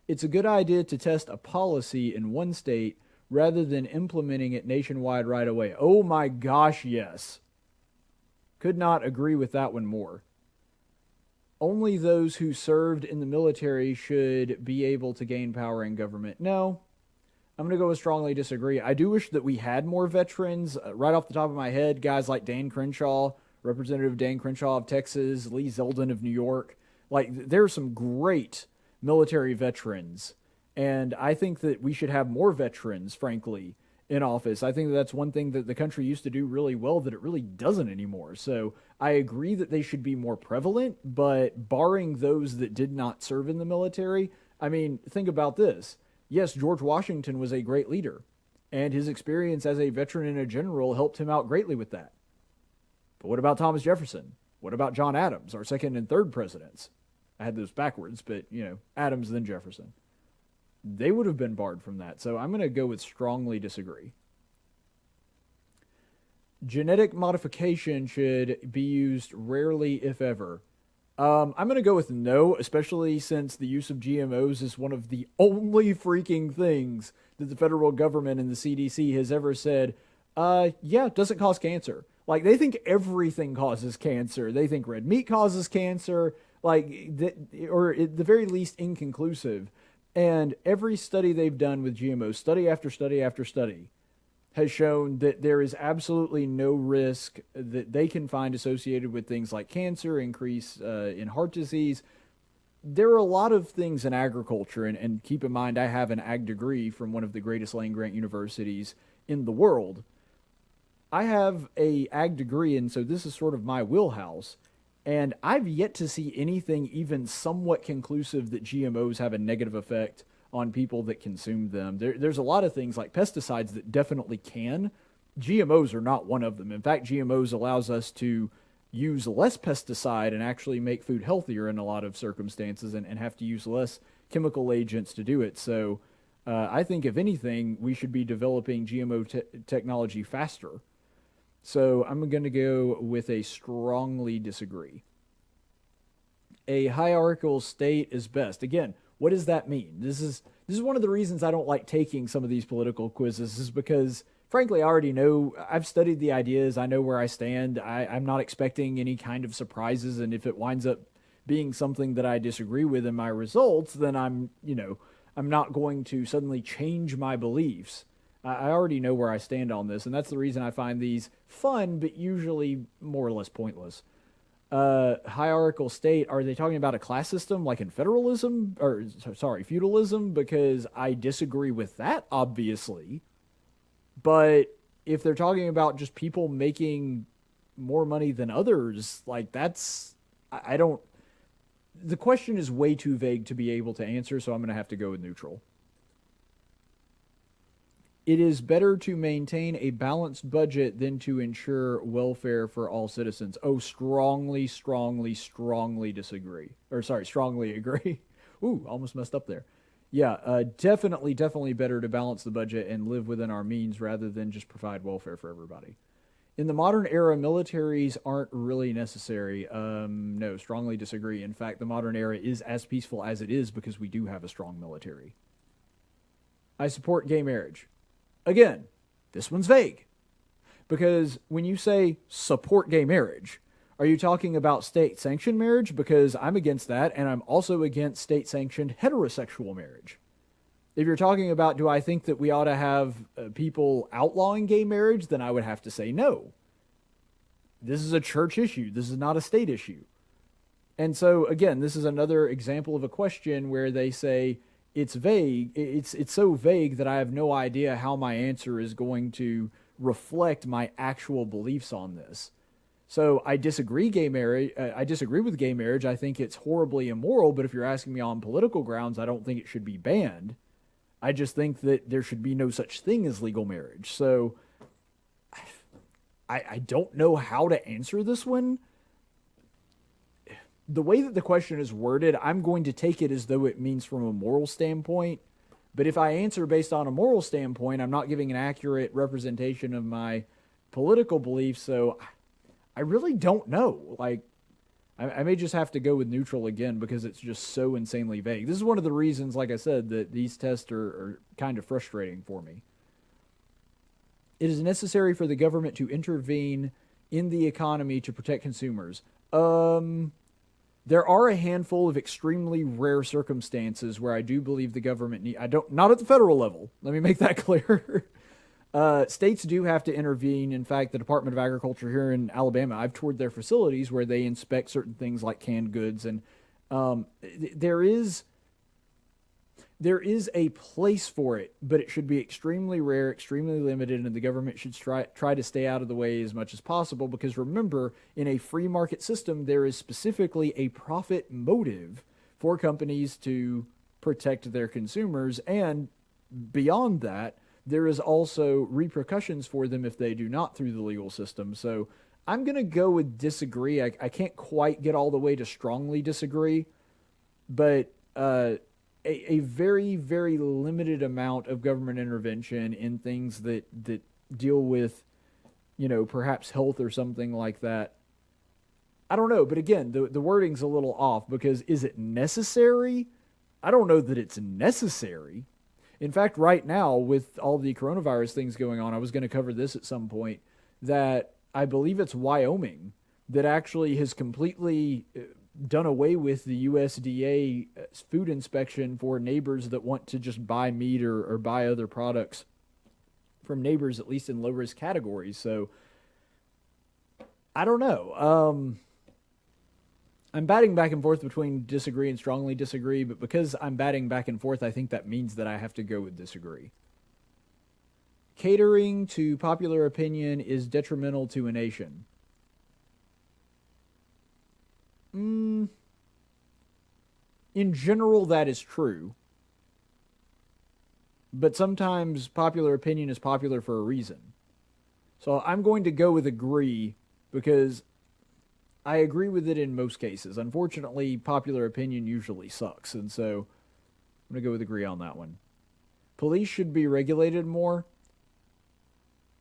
It's a good idea to test a policy in one state rather than implementing it nationwide right away. Oh my gosh, yes. Could not agree with that one more. Only those who served in the military should be able to gain power in government. No, I'm going to go with strongly disagree. I do wish that we had more veterans. Right off the top of my head, guys like Dan Crenshaw, Representative Dan Crenshaw of Texas, Lee Zeldin of New York. Like, there are some great military veterans, and I think that we should have more veterans, frankly, in office. I think that that's one thing that the country used to do really well that it really doesn't anymore. So I agree that they should be more prevalent, but barring those that did not serve in the military, I mean, think about this. Yes, George Washington was a great leader, and his experience as a veteran and a general helped him out greatly with that. But what about Thomas Jefferson? What about John Adams, our second and third presidents? I had those backwards, but, Adams then Jefferson. They would have been barred from that. So I'm going to go with strongly disagree. Genetic modification should be used rarely, if ever. I'm going to go with no, especially since the use of GMOs is one of the only freaking things that the federal government and the CDC has ever said, it doesn't cause cancer. Like, they think everything causes cancer. They think red meat causes cancer, or at the very least inconclusive. And every study they've done with GMOs, study after study after study, has shown that there is absolutely no risk that they can find associated with things like cancer, increase in heart disease. There are a lot of things in agriculture, and keep in mind I have an ag degree from one of the greatest land-grant universities in the world. I have a ag degree, and so this is sort of my wheelhouse. And I've yet to see anything even somewhat conclusive that GMOs have a negative effect on people that consume them. There's a lot of things like pesticides that definitely can. GMOs are not one of them. In fact, GMOs allows us to use less pesticide and actually make food healthier in a lot of circumstances and have to use less chemical agents to do it. So I think, if anything, we should be developing GMO technology faster. So I'm going to go with a strongly disagree. A hierarchical state is best. Again, what does that mean? This is one of the reasons I don't like taking some of these political quizzes, is because, frankly, I already know. I've studied the ideas. I know where I stand. I'm not expecting any kind of surprises, and if it winds up being something that I disagree with in my results, then I'm not going to suddenly change my beliefs. I already know where I stand on this, and that's the reason I find these fun, but usually more or less pointless. Hierarchical state, are they talking about a class system like in federalism? Or, sorry, feudalism? Because I disagree with that, obviously. But if they're talking about just people making more money than others, like that's... I don't... The question is way too vague to be able to answer, so I'm going to have to go with neutral. It is better to maintain a balanced budget than to ensure welfare for all citizens. Oh, strongly disagree. Or, sorry, strongly agree. Ooh, almost messed up there. Yeah, definitely better to balance the budget and live within our means rather than just provide welfare for everybody. In the modern era, militaries aren't really necessary. No, strongly disagree. In fact, the modern era is as peaceful as it is because we do have a strong military. I support gay marriage. Again, this one's vague. Because when you say support gay marriage, are you talking about state-sanctioned marriage? Because I'm against that, and I'm also against state-sanctioned heterosexual marriage. If you're talking about, do I think that we ought to have people outlawing gay marriage, then I would have to say no. This is a church issue. This is not a state issue. And so, again, this is another example of a question where they say it's vague. It's so vague that I have no idea how my answer is going to reflect my actual beliefs on this. So I disagree with gay marriage. I think it's horribly immoral, but if you're asking me on political grounds, I don't think it should be banned. I just think that there should be no such thing as legal marriage. So I don't know how to answer this one. The way that the question is worded, I'm going to take it as though it means from a moral standpoint. But if I answer based on a moral standpoint, I'm not giving an accurate representation of my political beliefs. So I really don't know. Like, I may just have to go with neutral again because it's just so insanely vague. This is one of the reasons, like I said, that these tests are kind of frustrating for me. It is necessary for the government to intervene in the economy to protect consumers. There are a handful of extremely rare circumstances where I do believe the government not at the federal level. Let me make that clear. States do have to intervene. In fact, the Department of Agriculture here in Alabama, I've toured their facilities where they inspect certain things like canned goods, and there is a place for it, but it should be extremely rare, extremely limited, and the government should try to stay out of the way as much as possible, because remember, in a free market system, there is specifically a profit motive for companies to protect their consumers, and beyond that, there is also repercussions for them if they do not through the legal system. So I'm going to go with disagree. I can't quite get all the way to strongly disagree, but a very, very limited amount of government intervention in things that deal with, perhaps health or something like that. I don't know. But again, the wording's a little off, because is it necessary? I don't know that it's necessary. In fact, right now, with all the coronavirus things going on, I was going to cover this at some point, that I believe it's Wyoming that actually has completely done away with the USDA food inspection for neighbors that want to just buy meat or buy other products from neighbors, at least in low-risk categories. So, I don't know. I'm batting back and forth between disagree and strongly disagree, but because I'm batting back and forth, I think that means that I have to go with disagree. Catering to popular opinion is detrimental to a nation. In general, that is true. But sometimes popular opinion is popular for a reason. So I'm going to go with agree, because I agree with it in most cases. Unfortunately, popular opinion usually sucks, and so I'm going to go with agree on that one. Police should be regulated more.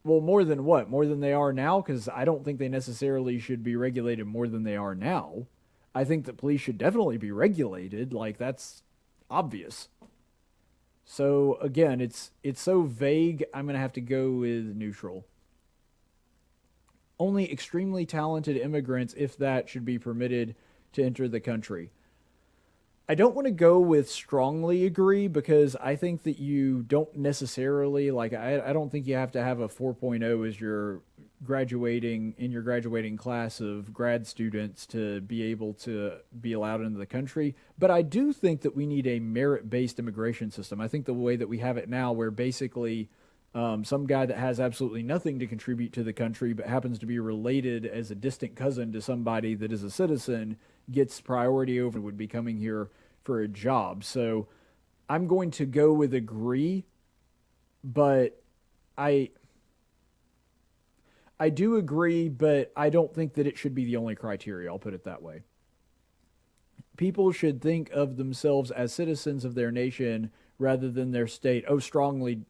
Well, more than what? More than they are now? Because I don't think they necessarily should be regulated more than they are now. I think that police should definitely be regulated. Like, that's obvious. So, again, it's so vague, I'm going to have to go with neutral. Only extremely talented immigrants, if that, should be permitted to enter the country. I don't want to go with strongly agree because I think that you don't necessarily, like, I don't think you have to have a 4.0 as your graduating class of grad students to be able to be allowed into the country. But I do think that we need a merit-based immigration system. I think the way that we have it now, where basically some guy that has absolutely nothing to contribute to the country but happens to be related as a distant cousin to somebody that is a citizen gets priority over would be coming here for a job. So I'm going to go with agree, but I do agree, but I don't think that it should be the only criteria. I'll put it that way. People should think of themselves as citizens of their nation rather than their state. Oh, strongly.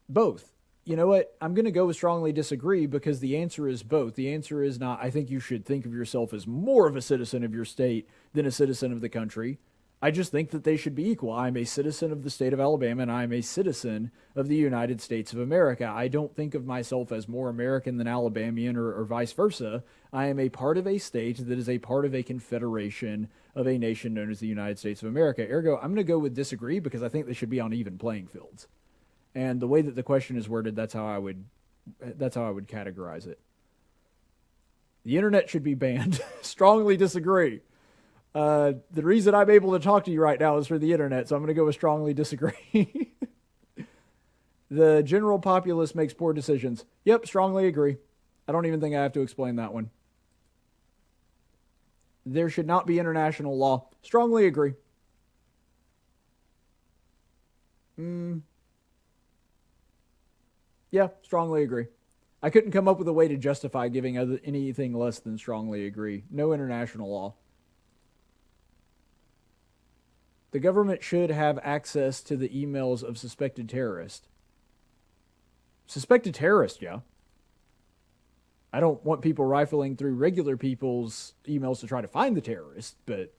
Both. You know what? I'm going to go with strongly disagree because the answer is both. The answer is not, I think you should think of yourself as more of a citizen of your state than a citizen of the country. I just think that they should be equal. I'm a citizen of the state of Alabama, and I'm a citizen of the United States of America. I don't think of myself as more American than Alabamian or vice versa. I am a part of a state that is a part of a confederation of a nation known as the United States of America. Ergo, I'm going to go with disagree because I think they should be on even playing fields. And the way that the question is worded, that's how I would categorize it. The internet should be banned. Strongly disagree. The reason I'm able to talk to you right now is for the internet, so I'm going to go with strongly disagree. The general populace makes poor decisions. Yep, strongly agree. I don't even think I have to explain that one. There should not be international law. Strongly agree. Yeah, strongly agree. I couldn't come up with a way to justify giving anything less than strongly agree. No international law. The government should have access to the emails of suspected terrorists. Suspected terrorists, yeah. I don't want people rifling through regular people's emails to try to find the terrorists, but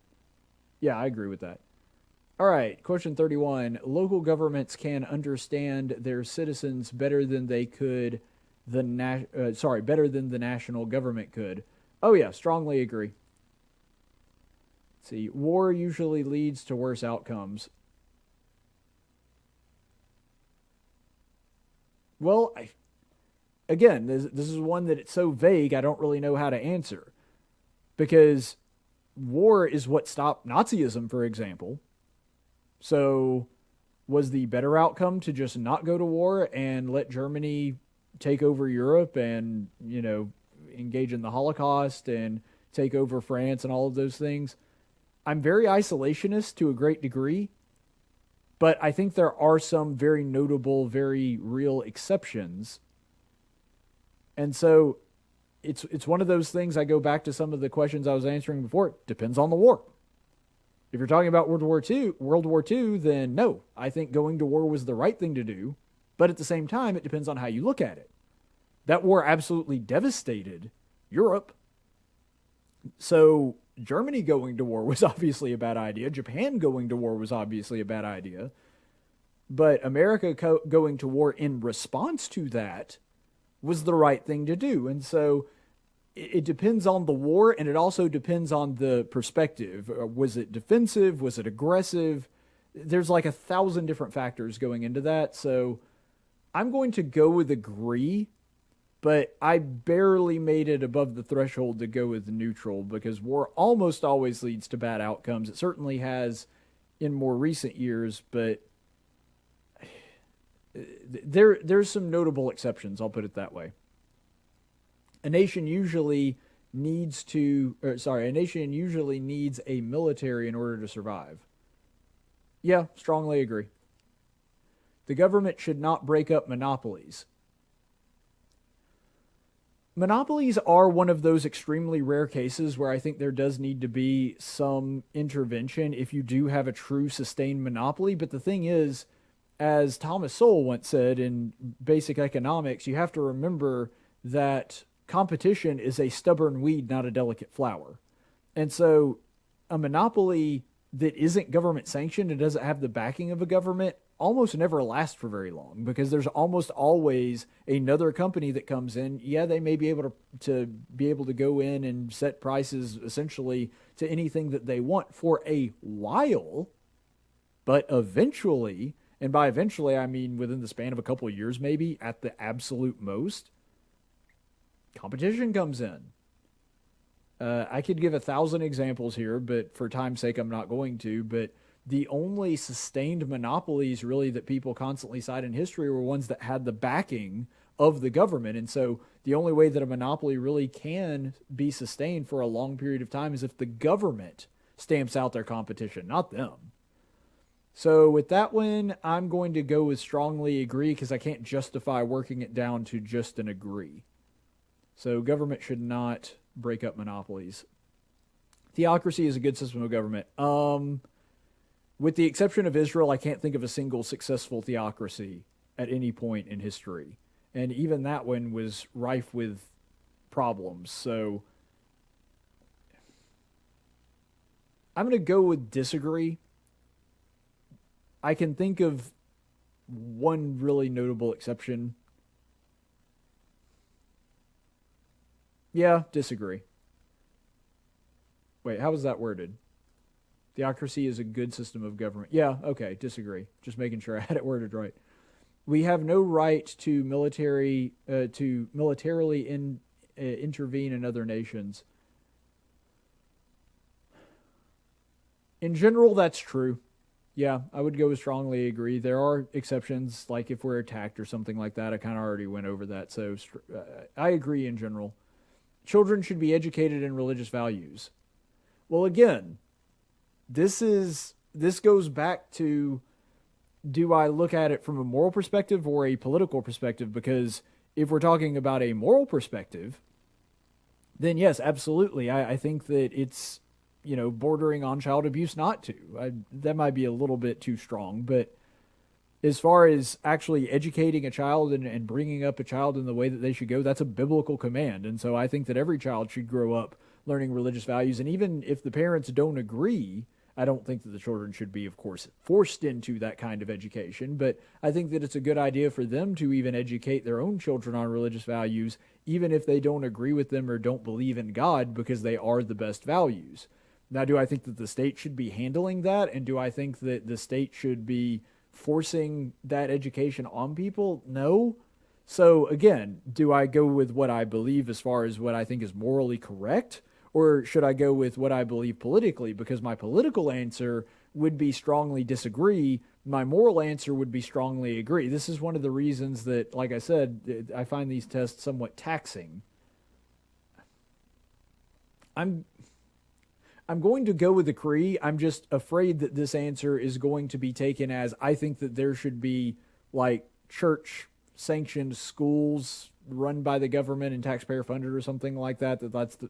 yeah, I agree with that. All right, question 31. Local governments can understand their citizens better than they could better than the national government could. Oh yeah, strongly agree. Let's see, war usually leads to worse outcomes. Well, again, this is one that it's so vague I don't really know how to answer. Because war is what stopped Nazism, for example. So was the better outcome to just not go to war and let Germany take over Europe and, engage in the Holocaust and take over France and all of those things? I'm very isolationist to a great degree, but I think there are some very notable, very real exceptions. And so it's one of those things. I go back to some of the questions I was answering before. It depends on the war. If you're talking about World War II, then no, I think going to war was the right thing to do. But at the same time, it depends on how you look at it. That war absolutely devastated Europe. So Germany going to war was obviously a bad idea. Japan going to war was obviously a bad idea. But America going to war in response to that was the right thing to do. And so it depends on the war, and it also depends on the perspective. Was it defensive? Was it aggressive? There's like 1,000 different factors going into that. So I'm going to go with agree, but I barely made it above the threshold to go with neutral because war almost always leads to bad outcomes. It certainly has in more recent years, but there's some notable exceptions, I'll put it that way. A nation usually needs a military in order to survive. Yeah, strongly agree. The government should not break up monopolies. Monopolies are one of those extremely rare cases where I think there does need to be some intervention if you do have a true sustained monopoly. But the thing is, as Thomas Sowell once said in Basic Economics, you have to remember that competition is a stubborn weed, not a delicate flower. And so a monopoly that isn't government sanctioned and doesn't have the backing of a government almost never lasts for very long, because there's almost always another company that comes in. Yeah, they may be able to go in and set prices essentially to anything that they want for a while, but eventually, and by eventually I mean within the span of a couple of years maybe at the absolute most, competition comes in. I could give 1,000 examples here, but for time's sake I'm not going to. But the only sustained monopolies really that people constantly cite in history were ones that had the backing of the government. And so the only way that a monopoly really can be sustained for a long period of time is if the government stamps out their competition, not them. So with that one, I'm going to go with strongly agree, because I can't justify working it down to just an agree. So government should not break up monopolies. Theocracy is a good system of government. With the exception of Israel, I can't think of a single successful theocracy at any point in history. And even that one was rife with problems. So I'm going to go with disagree. I can think of one really notable exception. Yeah, disagree. Wait, how was that worded? Theocracy is a good system of government. Yeah, okay, disagree. Just making sure I had it worded right. We have no right to militarily intervene in other nations. In general, that's true. Yeah, I would go with strongly agree. There are exceptions, like if we're attacked or something like that. I kind of already went over that, so I agree in general. Children should be educated in religious values. Well, again, this goes back to, do I look at it from a moral perspective or a political perspective? Because if we're talking about a moral perspective, then yes, absolutely. I think that it's, bordering on child abuse not to. That might be a little bit too strong, but as far as actually educating a child and bringing up a child in the way that they should go, that's a biblical command. And so I think that every child should grow up learning religious values. And even if the parents don't agree, I don't think that the children should be, of course, forced into that kind of education. But I think that it's a good idea for them to even educate their own children on religious values, even if they don't agree with them or don't believe in God, because they are the best values. Now, do I think that the state should be handling that? And do I think that the state should be forcing that education on people? No. So again, do I go with what I believe as far as what I think is morally correct? Or should I go with what I believe politically? Because my political answer would be strongly disagree. My moral answer would be strongly agree. This is one of the reasons that, like I said, I find these tests somewhat taxing. I'm going to go with agree. I'm just afraid that this answer is going to be taken as, I think that there should be like church-sanctioned schools run by the government and taxpayer funded or something like that.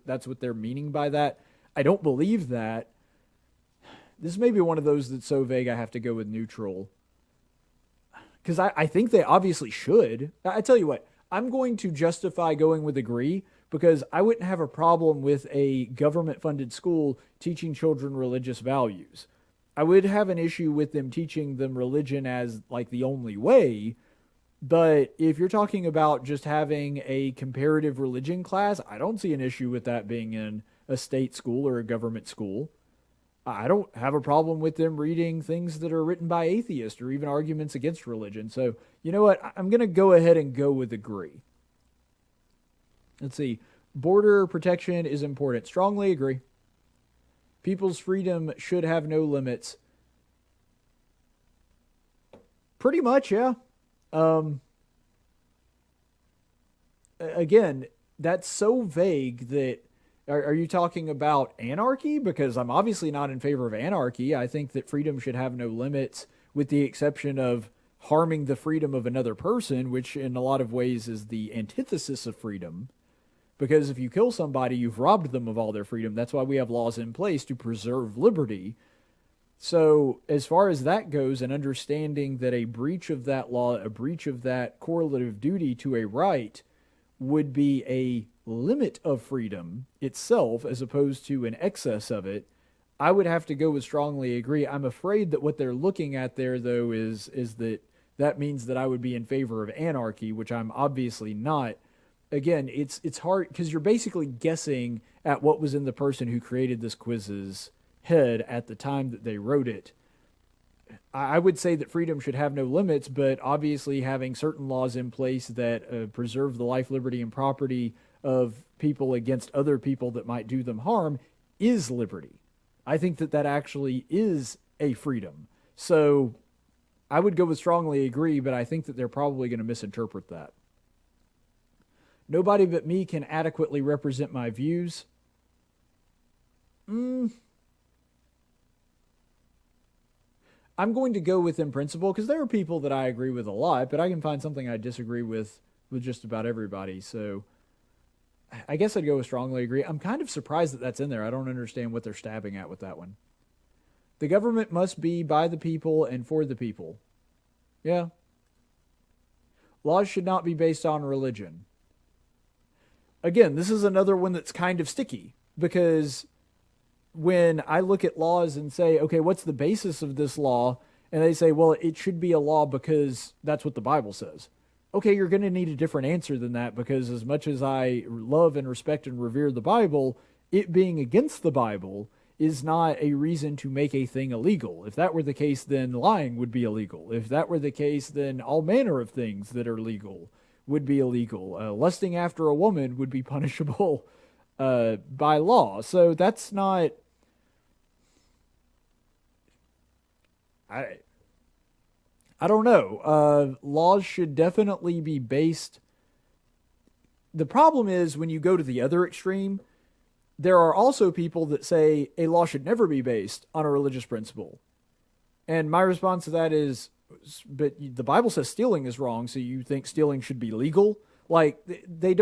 That's what they're meaning by that. I don't believe that. This may be one of those that's so vague I have to go with neutral. Because I think they obviously should. I tell you what, I'm going to justify going with agree, because I wouldn't have a problem with a government-funded school teaching children religious values. I would have an issue with them teaching them religion as like the only way, but if you're talking about just having a comparative religion class, I don't see an issue with that being in a state school or a government school. I don't have a problem with them reading things that are written by atheists or even arguments against religion. So, you know what? I'm going to go ahead and go with agree. Let's see. Border protection is important. Strongly agree. People's freedom should have no limits. Pretty much, yeah. Again, that's so vague that, are you talking about anarchy? Because I'm obviously not in favor of anarchy. I think that freedom should have no limits, with the exception of harming the freedom of another person, which in a lot of ways is the antithesis of freedom. Because if you kill somebody, you've robbed them of all their freedom. That's why we have laws in place to preserve liberty. So as far as that goes, and understanding that a breach of that law, a breach of that correlative duty to a right would be a limit of freedom itself as opposed to an excess of it, I would have to go with strongly agree. I'm afraid that what they're looking at there, though, is that means that I would be in favor of anarchy, which I'm obviously not. Again, it's hard because you're basically guessing at what was in the person who created this quiz's head at the time that they wrote it. I would say that freedom should have no limits, but obviously having certain laws in place that preserve the life, liberty, and property of people against other people that might do them harm is liberty. I think that that actually is a freedom. So I would go with strongly agree, but I think that they're probably going to misinterpret that. Nobody but me can adequately represent my views. I'm going to go with in principle because there are people that I agree with a lot, but I can find something I disagree with just about everybody. So I guess I'd go with strongly agree. I'm kind of surprised that that's in there. I don't understand what they're stabbing at with that one. The government must be by the people and for the people. Yeah. Laws should not be based on religion. Again, this is another one that's kind of sticky because when I look at laws and say, okay, what's the basis of this law? And they say, well, it should be a law because that's what the Bible says. Okay, you're going to need a different answer than that because as much as I love and respect and revere the Bible, it being against the Bible is not a reason to make a thing illegal. If that were the case, then lying would be illegal. If that were the case, then all manner of things that are legal would be illegal. Lusting after a woman would be punishable by law. So that's not... I don't know. Laws should definitely be based... The problem is when you go to the other extreme, there are also people that say a law should never be based on a religious principle. And my response to that is, but the Bible says stealing is wrong, so you think stealing should be legal? Like, they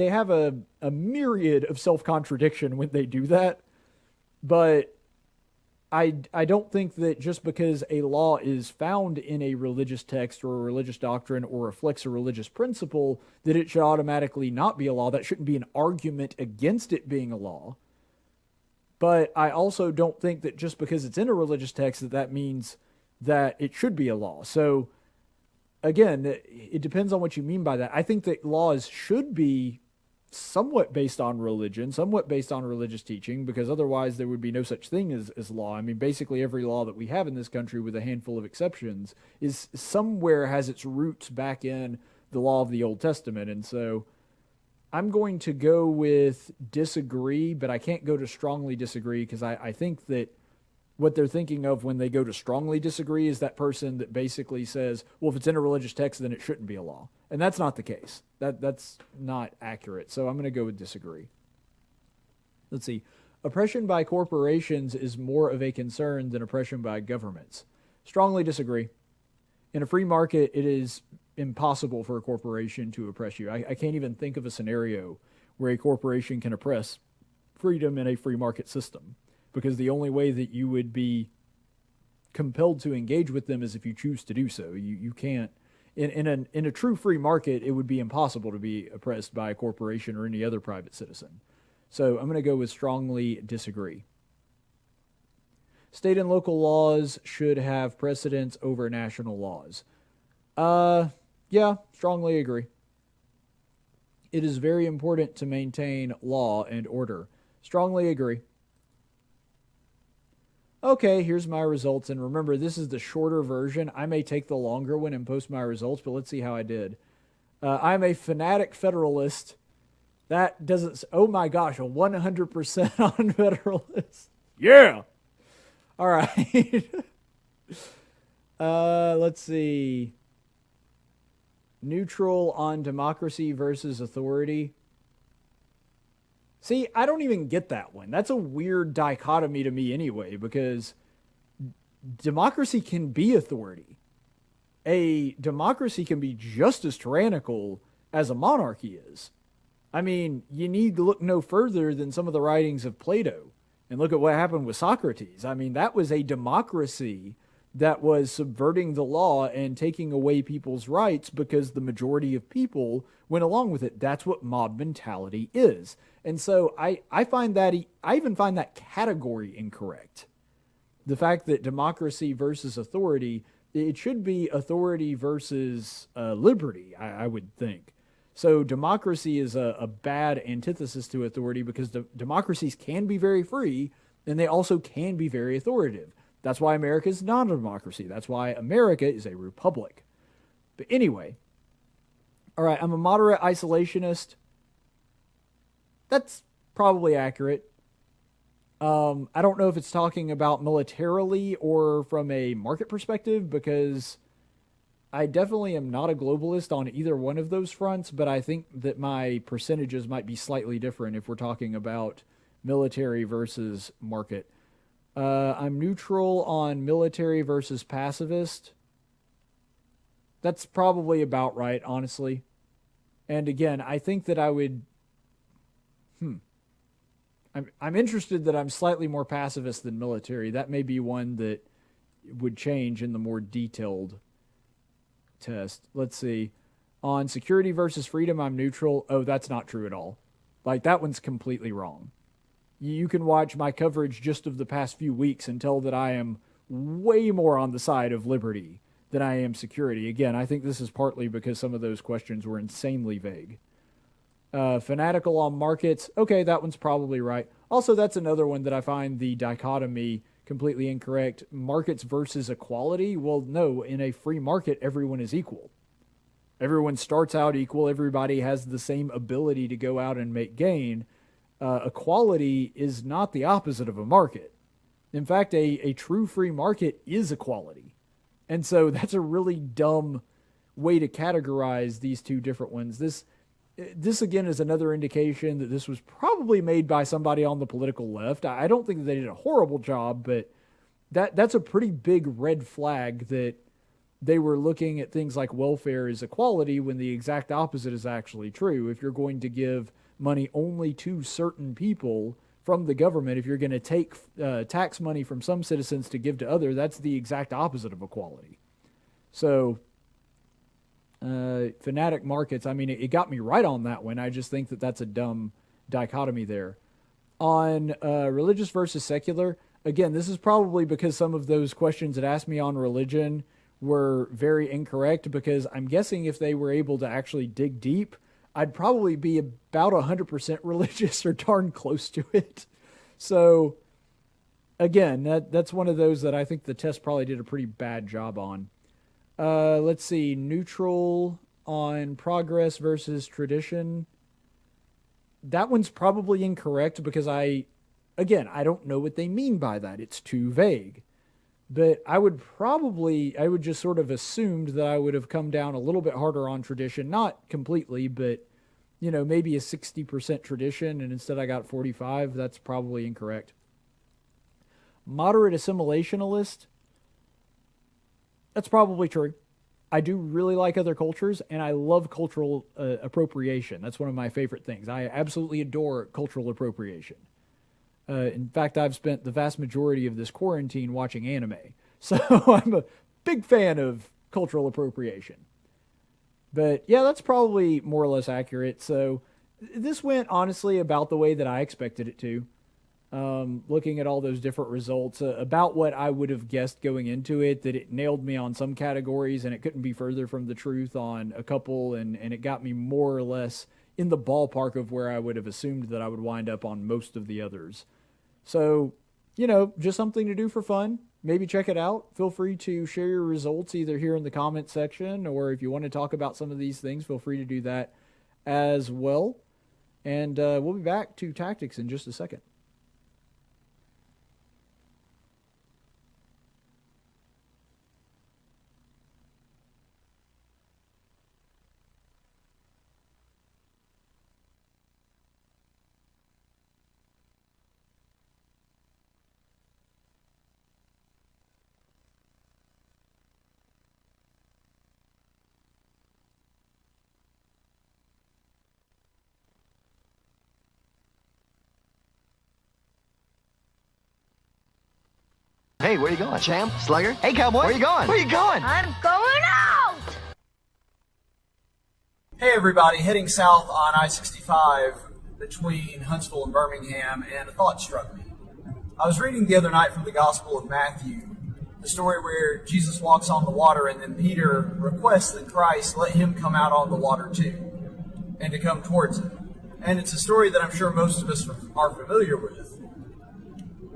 have a myriad of self-contradiction when they do that. But I don't think that just because a law is found in a religious text or a religious doctrine or reflects a religious principle, that it should automatically not be a law. That shouldn't be an argument against it being a law. But I also don't think that just because it's in a religious text that means that it should be a law. So, again, it depends on what you mean by that. I think that laws should be somewhat based on religion, somewhat based on religious teaching, because otherwise there would be no such thing as law. I mean, basically every law that we have in this country, with a handful of exceptions, is somewhere has its roots back in the law of the Old Testament. And so I'm going to go with disagree, but I can't go to strongly disagree because I think that what they're thinking of when they go to strongly disagree is that person that basically says, well, if it's in a religious text, then it shouldn't be a law. And that's not the case. That's not accurate. So I'm going to go with disagree. Let's see. Oppression by corporations is more of a concern than oppression by governments. Strongly disagree. In a free market, it is impossible for a corporation to oppress you. I can't even think of a scenario where a corporation can oppress freedom in a free market system, because the only way that you would be compelled to engage with them is if you choose to do so. You can't. In a true free market, it would be impossible to be oppressed by a corporation or any other private citizen. So I'm going to go with strongly disagree. State and local laws should have precedence over national laws. Yeah, strongly agree. It is very important to maintain law and order. Strongly agree. Okay, here's my results. And remember, this is the shorter version. I may take the longer one and post my results, but let's see how I did. I'm a fanatic Federalist. That doesn't... Oh my gosh, a 100% on Federalist. Yeah! All right. Let's see. Neutral on democracy versus authority. See, I don't even get that one. That's a weird dichotomy to me anyway, because democracy can be authority. A democracy can be just as tyrannical as a monarchy is. I mean, you need to look no further than some of the writings of Plato And look at what happened with Socrates. I mean, that was a democracy that was subverting the law and taking away people's rights because the majority of people went along with it. That's what mob mentality is. And so I even find that category incorrect. The fact that democracy versus authority, it should be authority versus liberty, I would think. So democracy is a bad antithesis to authority because democracies can be very free and they also can be very authoritative. That's why America is not a democracy. That's why America is a republic. But anyway, all right, I'm a moderate isolationist. That's probably accurate. I don't know if it's talking about militarily or from a market perspective, because I definitely am not a globalist on either one of those fronts, but I think that my percentages might be slightly different if we're talking about military versus market. I'm neutral on military versus pacifist. That's probably about right, honestly. And again, I think that I would... I'm interested that I'm slightly more pacifist than military. That may be one that would change in the more detailed test. Let's see. On security versus freedom, I'm neutral. Oh, that's not true at all. Like, that one's completely wrong. You can watch my coverage just of the past few weeks and tell that I am way more on the side of liberty than I am security. Again, I think this is partly because some of those questions were insanely vague. Fanatical on markets. Okay, that one's probably right. Also, that's another one that I find the dichotomy completely incorrect. Markets versus equality. Well, no, in a free market, everyone is equal. Everyone starts out equal. Everybody has the same ability to go out and make gain. Equality is not the opposite of a market. In fact, a true free market is equality. And so that's a really dumb way to categorize these two different ones. This again is another indication that this was probably made by somebody on the political left. I don't think that they did a horrible job, but that's a pretty big red flag that they were looking at things like welfare as equality when the exact opposite is actually true. If you're going to give money only to certain people from the government, if you're going to take tax money from some citizens to give to others, that's the exact opposite of equality. So... fanatic markets, I mean, it got me right on that one. I just think that that's a dumb dichotomy there. On religious versus secular, again, this is probably because some of those questions that asked me on religion were very incorrect, because I'm guessing if they were able to actually dig deep, I'd probably be about 100% religious or darn close to it. So, again, that's one of those that I think the test probably did a pretty bad job on. Let's see, neutral on progress versus tradition. That one's probably incorrect because I don't know what they mean by that. It's too vague. But I would just sort of assumed that I would have come down a little bit harder on tradition. Not completely, but, maybe a 60% tradition, and instead I got 45. That's probably incorrect. Moderate assimilationalist. That's probably true. I do really like other cultures, and I love cultural appropriation. That's one of my favorite things. I absolutely adore cultural appropriation. In fact, I've spent the vast majority of this quarantine watching anime. So I'm a big fan of cultural appropriation. But yeah, that's probably more or less accurate. So this went, honestly, about the way that I expected it to. Looking at all those different results, about what I would have guessed going into it, that it nailed me on some categories and it couldn't be further from the truth on a couple, and it got me more or less in the ballpark of where I would have assumed that I would wind up on most of the others. So, just something to do for fun. Maybe check it out. Feel free to share your results either here in the comment section, or if you want to talk about some of these things, feel free to do that as well. And we'll be back to tactics in just a second. Hey, where you going? Champ? Slugger? Hey, cowboy. Where you going? Where you going? I'm going out! Hey everybody, heading south on I-65 between Huntsville and Birmingham, and a thought struck me. I was reading the other night from the Gospel of Matthew, the story where Jesus walks on the water and then Peter requests that Christ let him come out on the water too, and to come towards him. And it's a story that I'm sure most of us are familiar with.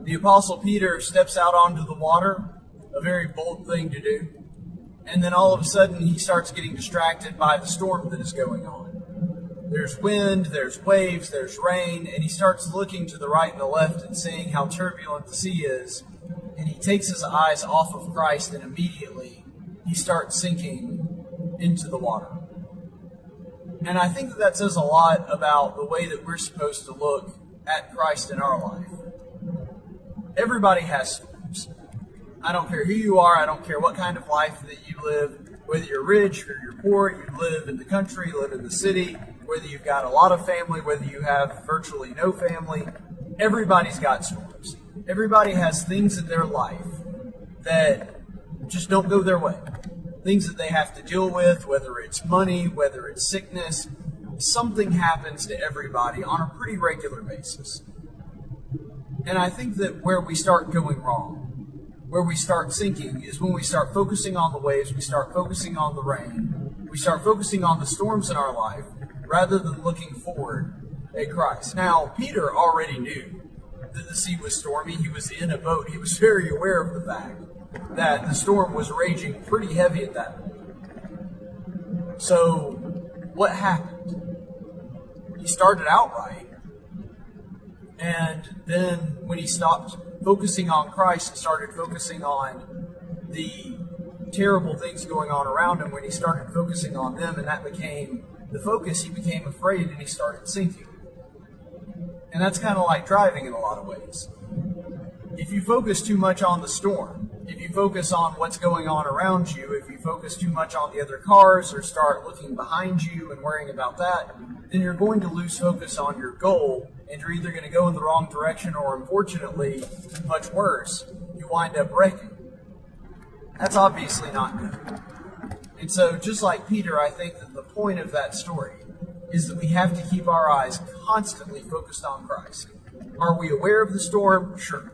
The Apostle Peter steps out onto the water, a very bold thing to do, and then all of a sudden he starts getting distracted by the storm that is going on. There's wind, there's waves, there's rain, and he starts looking to the right and the left and seeing how turbulent the sea is, and he takes his eyes off of Christ, and immediately he starts sinking into the water. And I think that says a lot about the way that we're supposed to look at Christ in our life. Everybody has storms. I don't care who you are. I don't care what kind of life that you live, whether you're rich or you're poor, you live in the country, you live in the city, whether you've got a lot of family, whether you have virtually no family. Everybody's got storms. Everybody has things in their life that just don't go their way. Things that they have to deal with, whether it's money, whether it's sickness. Something happens to everybody on a pretty regular basis. And I think that where we start going wrong, where we start sinking, is when we start focusing on the waves, we start focusing on the rain, we start focusing on the storms in our life, rather than looking forward at Christ. Now, Peter already knew that the sea was stormy. He was in a boat. He was very aware of the fact that the storm was raging pretty heavy at that point. So, what happened? He started out right. And then when he stopped focusing on Christ and started focusing on the terrible things going on around him, when he started focusing on them and that became the focus, he became afraid and he started sinking. And that's kind of like driving in a lot of ways. If you focus too much on the storm, if you focus on what's going on around you, if you focus too much on the other cars or start looking behind you and worrying about that, then you're going to lose focus on your goal, and you're either going to go in the wrong direction or, unfortunately, much worse, you wind up wrecking. That's obviously not good. And so, just like Peter, I think that the point of that story is that we have to keep our eyes constantly focused on Christ. Are we aware of the storm? Sure.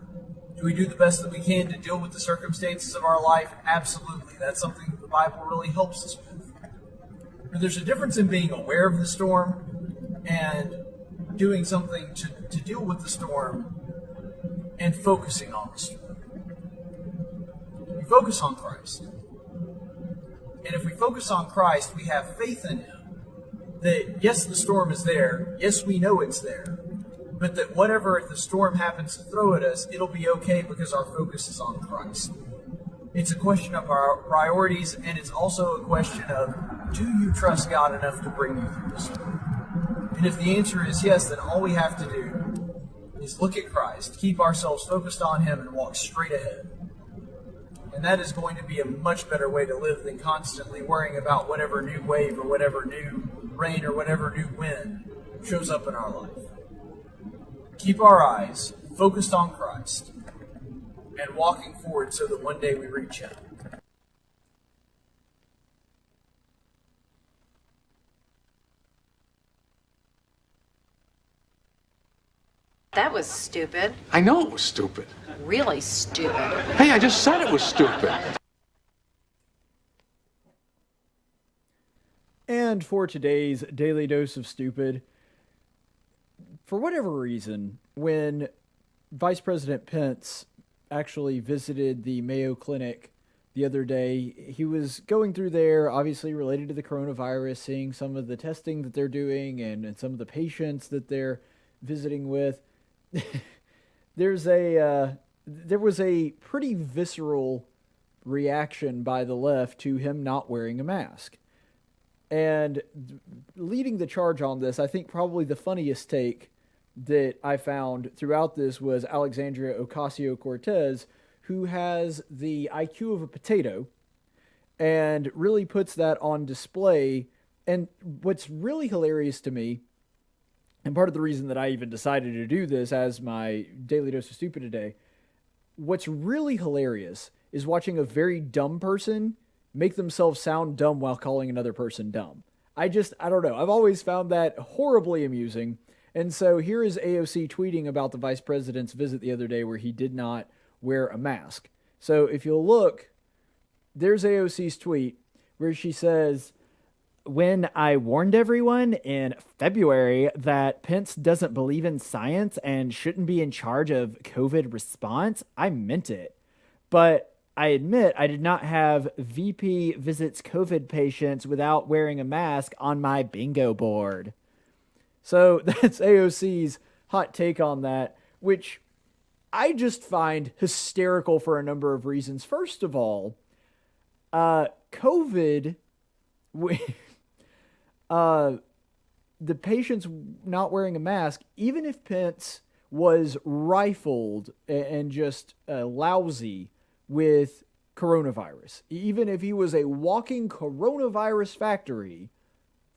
Do we do the best that we can to deal with the circumstances of our life? Absolutely. That's something that the Bible really helps us with. But there's a difference in being aware of the storm and doing something to deal with the storm and focusing on the storm. We focus on Christ. And if we focus on Christ, we have faith in Him that, yes, the storm is there. Yes, we know it's there. But that whatever the storm happens to throw at us, it'll be okay because our focus is on Christ. It's a question of our priorities, and it's also a question of, do you trust God enough to bring you through the storm? And if the answer is yes, then all we have to do is look at Christ, keep ourselves focused on Him, and walk straight ahead. And that is going to be a much better way to live than constantly worrying about whatever new wave or whatever new rain or whatever new wind shows up in our life. Keep our eyes focused on Christ and walking forward so that one day we reach Him. That was stupid. I know it was stupid. Really stupid. Hey, I just said it was stupid. And for today's Daily Dose of Stupid, for whatever reason, when Vice President Pence actually visited the Mayo Clinic the other day, he was going through there, obviously related to the coronavirus, seeing some of the testing that they're doing and some of the patients that they're visiting with. There was a pretty visceral reaction by the left to him not wearing a mask. And leading the charge on this, I think probably the funniest take that I found throughout this was Alexandria Ocasio-Cortez, who has the IQ of a potato and really puts that on display. And what's really hilarious to me, and part of the reason that I even decided to do this as my Daily Dose of Stupid today, what's really hilarious is watching a very dumb person make themselves sound dumb while calling another person dumb. I don't know. I've always found that horribly amusing. And so here is AOC tweeting about the vice president's visit the other day where he did not wear a mask. So if you'll look, there's AOC's tweet where she says, "When I warned everyone in February that Pence doesn't believe in science and shouldn't be in charge of COVID response, I meant it. But I admit I did not have VP visits COVID patients without wearing a mask on my bingo board." So that's AOC's hot take on that, which I just find hysterical for a number of reasons. First of all, COVID, the patients not wearing a mask, even if Pence was rifled and just lousy with coronavirus, even if he was a walking coronavirus factory,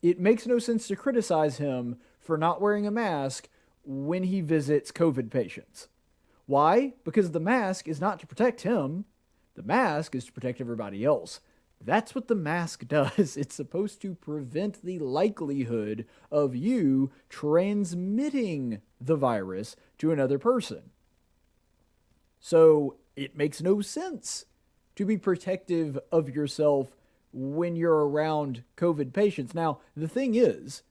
it makes no sense to criticize him for not wearing a mask when he visits COVID patients. Why? Because the mask is not to protect him. The mask is to protect everybody else. That's what the mask does. It's supposed to prevent the likelihood of you transmitting the virus to another person. So it makes no sense to be protective of yourself when you're around COVID patients. Now, the thing is,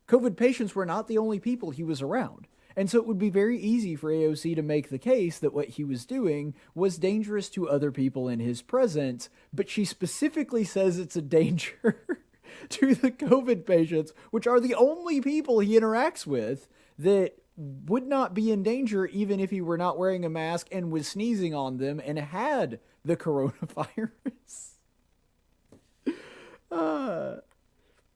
COVID patients were not the only people he was around. And so it would be very easy for AOC to make the case that what he was doing was dangerous to other people in his presence, but she specifically says it's a danger to the COVID patients, which are the only people he interacts with, that would not be in danger even if he were not wearing a mask and was sneezing on them and had the coronavirus.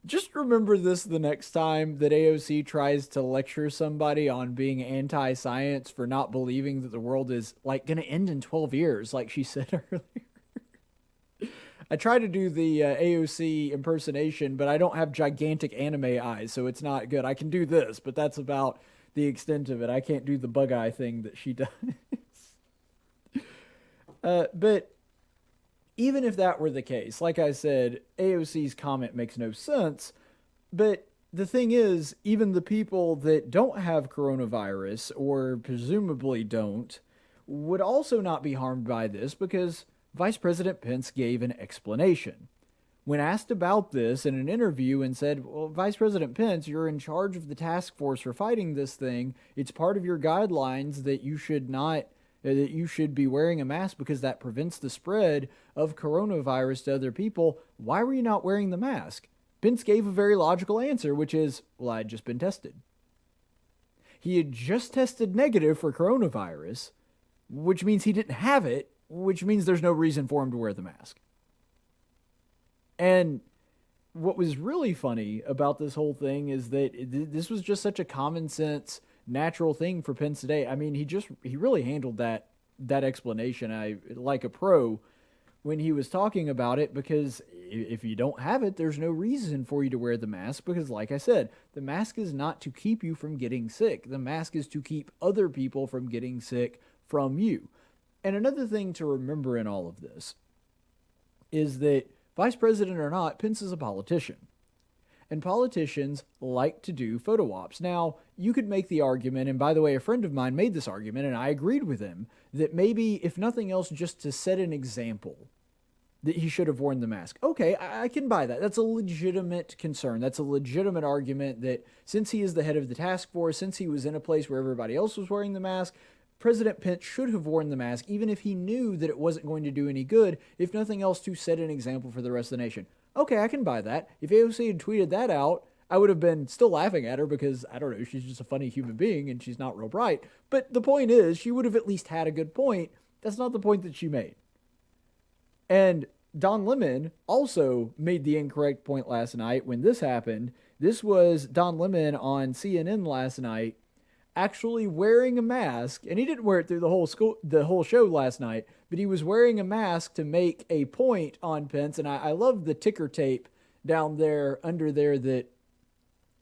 Just remember this the next time that AOC tries to lecture somebody on being anti-science for not believing that the world is like going to end in 12 years, like she said earlier. I try to do the AOC impersonation, but I don't have gigantic anime eyes, so it's not good. I can do this, but that's about the extent of it. I can't do the bug eye thing that she does. But even if that were the case, like I said, AOC's comment makes no sense. But the thing is, even the people that don't have coronavirus, or presumably don't, would also not be harmed by this because Vice President Pence gave an explanation. When asked about this in an interview and said, "Well, Vice President Pence, you're in charge of the task force for fighting this thing. It's part of your guidelines that you should not that you should be wearing a mask because that prevents the spread of coronavirus to other people. Why were you not wearing the mask?" Pence gave a very logical answer, which is, "Well, I'd just been tested." He had just tested negative for coronavirus, which means he didn't have it, which means there's no reason for him to wear the mask. And what was really funny about this whole thing is that this was just such a common sense, natural thing for Pence today. I mean, he really handled that explanation like a pro when he was talking about it, because if you don't have it, there's no reason for you to wear the mask, because like I said, the mask is not to keep you from getting sick. The mask is to keep other people from getting sick from you. And another thing to remember in all of this is that, vice president or not, Pence is a politician. And politicians like to do photo ops. Now, you could make the argument, and by the way, a friend of mine made this argument, and I agreed with him, that maybe, if nothing else, just to set an example, that he should have worn the mask. Okay, I can buy that. That's a legitimate concern. That's a legitimate argument that since he is the head of the task force, since he was in a place where everybody else was wearing the mask, President Pence should have worn the mask, even if he knew that it wasn't going to do any good, if nothing else, to set an example for the rest of the nation. Okay, I can buy that. If AOC had tweeted that out, I would have been still laughing at her because, I don't know, she's just a funny human being and she's not real bright. But the point is, she would have at least had a good point. That's not the point that she made. And Don Lemon also made the incorrect point last night when this happened. This was Don Lemon on CNN last night, actually wearing a mask, and he didn't wear it through the whole show last night, but he was wearing a mask to make a point on Pence. And I love the ticker tape down there under there that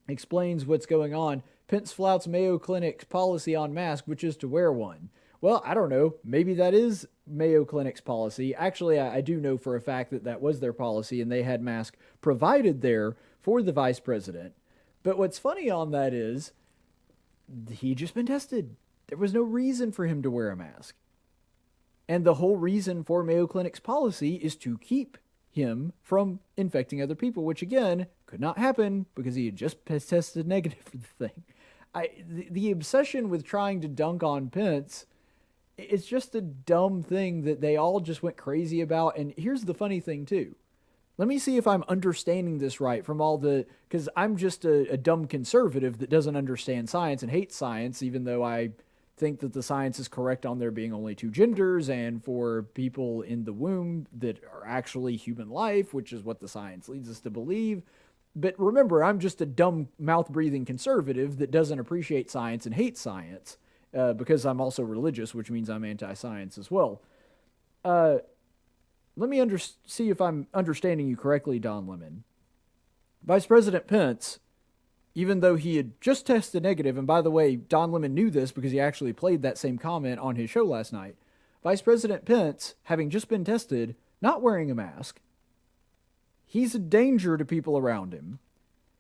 explains what's going on. Pence flouts Mayo Clinic's policy on mask, which is to wear one. well, I don't know. Maybe that is Mayo Clinic's policy. Actually, I do know for a fact that that was their policy, and they had masks provided there for the vice president. But what's funny on that is he just been tested. There was no reason for him to wear a mask. And the whole reason for Mayo Clinic's policy is to keep him from infecting other people, which again could not happen because he had just tested negative for the thing. The obsession with trying to dunk on Pence, it's just a dumb thing that they all just went crazy about. And here's the funny thing too. Let me see if I'm understanding this right from all because I'm just a dumb conservative that doesn't understand science and hates science, even though I think that the science is correct on there being only two genders and for people in the womb that are actually human life, which is what the science leads us to believe. But remember, I'm just a dumb mouth-breathing conservative that doesn't appreciate science and hates science because I'm also religious, which means I'm anti-science as well. Let me see if I'm understanding you correctly, Don Lemon. Vice President Pence, even though he had just tested negative, and by the way, Don Lemon knew this because he actually played that same comment on his show last night. Vice President Pence, having just been tested, not wearing a mask, he's a danger to people around him.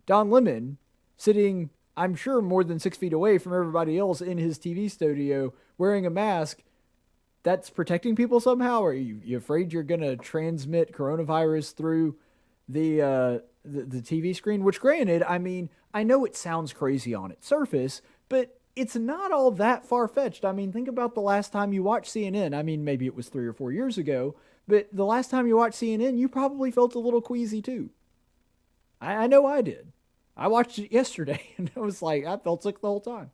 Don Lemon, sitting, I'm sure, more than 6 feet away from everybody else in his TV studio, wearing a mask, that's protecting people somehow? Or are you afraid you're going to transmit coronavirus through the TV screen? Which, granted, I mean, I know it sounds crazy on its surface, but it's not all that far-fetched. I mean, think about the last time you watched CNN. I mean, maybe it was 3 or 4 years ago, but the last time you watched CNN, you probably felt a little queasy too. I know I did. I watched it yesterday, and I was like, I felt sick the whole time.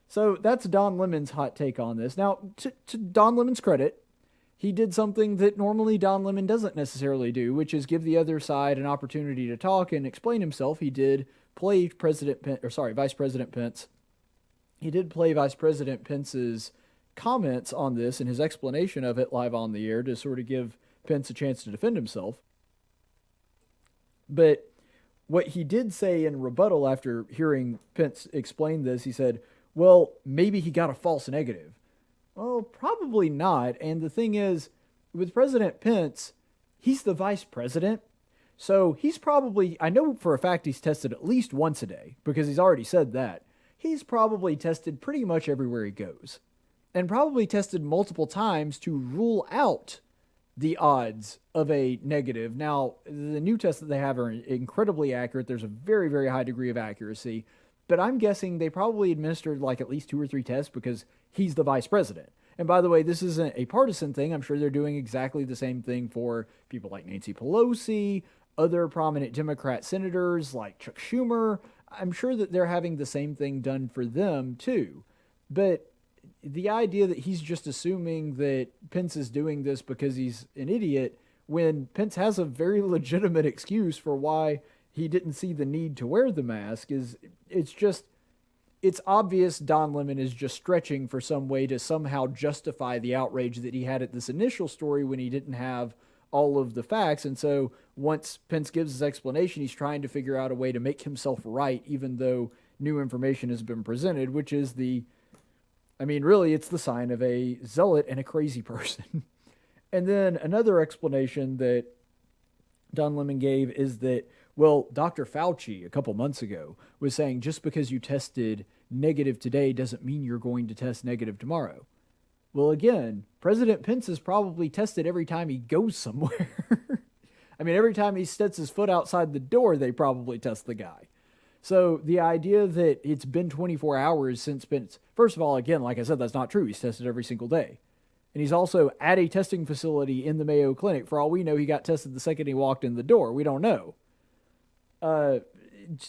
So that's Don Lemon's hot take on this. Now, to Don Lemon's credit, he did something that normally Don Lemon doesn't necessarily do, which is give the other side an opportunity to talk and explain himself. He did play Vice President Pence. He did play Vice President Pence's comments on this and his explanation of it live on the air to sort of give Pence a chance to defend himself. But what he did say in rebuttal after hearing Pence explain this, he said, well, maybe he got a false negative. Well, probably not. And the thing is, with President Pence, he's the vice president. So he's probably, I know for a fact he's tested at least once a day because he's already said that. He's probably tested pretty much everywhere he goes. And probably tested multiple times to rule out the odds of a negative. Now, the new tests that they have are incredibly accurate. There's a very, very high degree of accuracy. But I'm guessing they probably administered like at least 2 or 3 tests because he's the vice president. And by the way, this isn't a partisan thing. I'm sure they're doing exactly the same thing for people like Nancy Pelosi, other prominent Democrat senators like Chuck Schumer. I'm sure that they're having the same thing done for them too. But the idea that he's just assuming that Pence is doing this because he's an idiot, when Pence has a very legitimate excuse for why he didn't see the need to wear the mask, it's obvious Don Lemon is just stretching for some way to somehow justify the outrage that he had at this initial story when he didn't have all of the facts. And so once Pence gives his explanation, he's trying to figure out a way to make himself right, even though new information has been presented, which is really it's the sign of a zealot and a crazy person. And then another explanation that Don Lemon gave is that, well, Dr. Fauci a couple months ago was saying just because you tested negative today doesn't mean you're going to test negative tomorrow. Well, again, President Pence is probably tested every time he goes somewhere. I mean, every time he sets his foot outside the door, they probably test the guy. So the idea that it's been 24 hours since Pence, first of all, again, like I said, that's not true. He's tested every single day. And he's also at a testing facility in the Mayo Clinic. For all we know, he got tested the second he walked in the door. We don't know.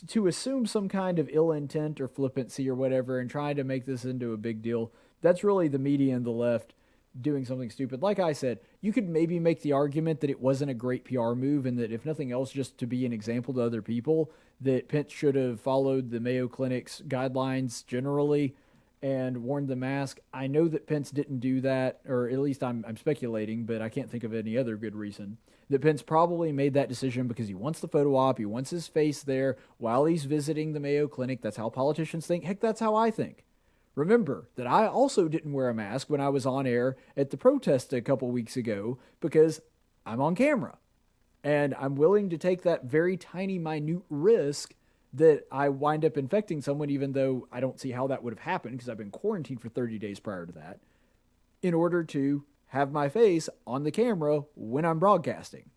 To assume some kind of ill intent or flippancy or whatever and trying to make this into a big deal, that's really the media and the left doing something stupid. Like I said, you could maybe make the argument that it wasn't a great PR move and that if nothing else, just to be an example to other people, that Pence should have followed the Mayo Clinic's guidelines generally and worn the mask. I know that Pence didn't do that, or at least I'm speculating, but I can't think of any other good reason. That Pence probably made that decision because he wants the photo op, he wants his face there while he's visiting the Mayo Clinic. That's how politicians think. Heck, that's how I think. Remember that I also didn't wear a mask when I was on air at the protest a couple weeks ago because I'm on camera. And I'm willing to take that very tiny, minute risk that I wind up infecting someone, even though I don't see how that would have happened because I've been quarantined for 30 days prior to that, in order to have my face on the camera when I'm broadcasting.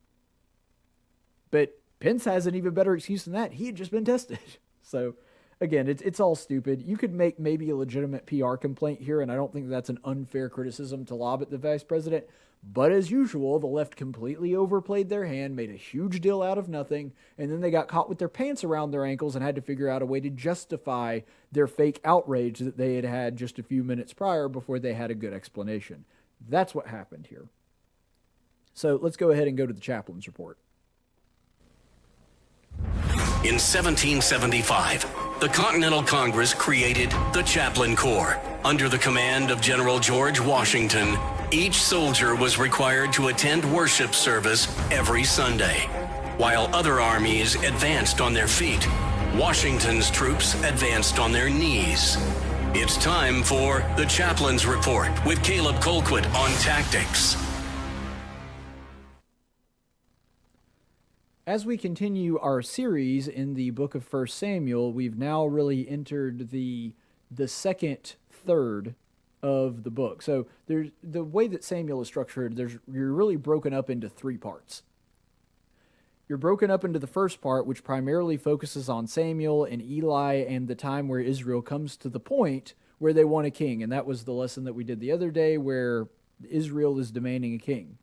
But Pence has an even better excuse than that. He had just been tested. So, again, it's all stupid. You could make maybe a legitimate PR complaint here, and I don't think that's an unfair criticism to lob at the vice president. But as usual, the left completely overplayed their hand, made a huge deal out of nothing, and then they got caught with their pants around their ankles and had to figure out a way to justify their fake outrage that they had had just a few minutes prior before they had a good explanation. That's what happened here. So let's go ahead and go to the chaplain's report. In 1775, the Continental Congress created the Chaplain Corps. Under the command of General George Washington, each soldier was required to attend worship service every Sunday. While other armies advanced on their feet, Washington's troops advanced on their knees. It's time for the Chaplain's Report with Caleb Colquitt on tactics. As we continue our series in the book of 1 Samuel, we've now really entered the second third of the book. So there's the way that Samuel is structured, you're really broken up into three parts. You're broken up into the first part, which primarily focuses on Samuel and Eli and the time where Israel comes to the point where they want a king. And that was the lesson that we did the other day, where Israel is demanding a king.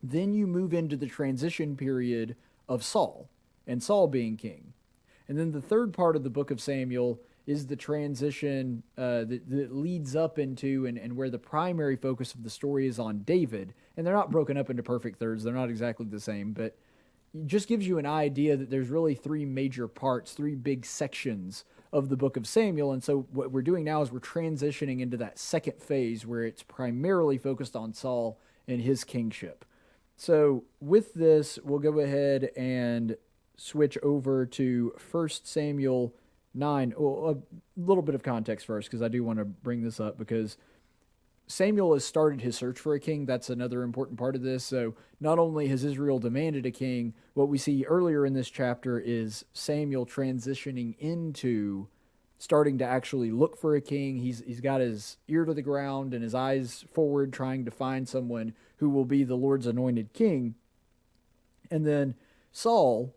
Then you move into the transition period of Saul, and Saul being king. And then the third part of the book of Samuel is the transition that leads up into and where the primary focus of the story is on David. And they're not broken up into perfect thirds. They're not exactly the same, but it just gives you an idea that there's really three major parts, three big sections of the book of Samuel. And so what we're doing now is we're transitioning into that second phase where it's primarily focused on Saul and his kingship. So with this, we'll go ahead and switch over to 1 Samuel 9. Well, a little bit of context first, because I do want to bring this up, because Samuel has started his search for a king. That's another important part of this. So not only has Israel demanded a king, what we see earlier in this chapter is Samuel transitioning into starting to actually look for a king. He's got his ear to the ground and his eyes forward, trying to find someone who will be the Lord's anointed king. And then Saul,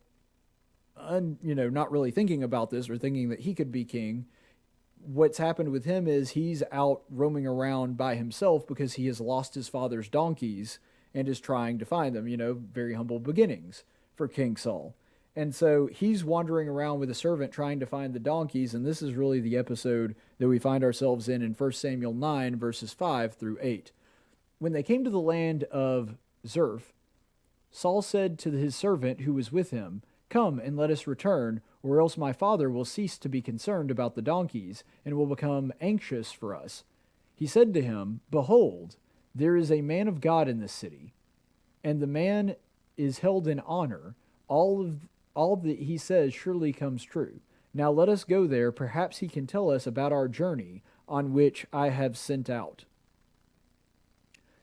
not really thinking about this or thinking that he could be king, what's happened with him is he's out roaming around by himself because he has lost his father's donkeys and is trying to find them. Very humble beginnings for King Saul. And so he's wandering around with a servant trying to find the donkeys, and this is really the episode that we find ourselves in 1 Samuel 9, verses 5 through 8. When they came to the land of Zerf, Saul said to his servant who was with him, "Come and let us return, or else my father will cease to be concerned about the donkeys, and will become anxious for us." He said to him, "Behold, there is a man of God in this city, and the man is held in honor. All that he says surely comes true. Now let us go there. Perhaps he can tell us about our journey on which I have sent out."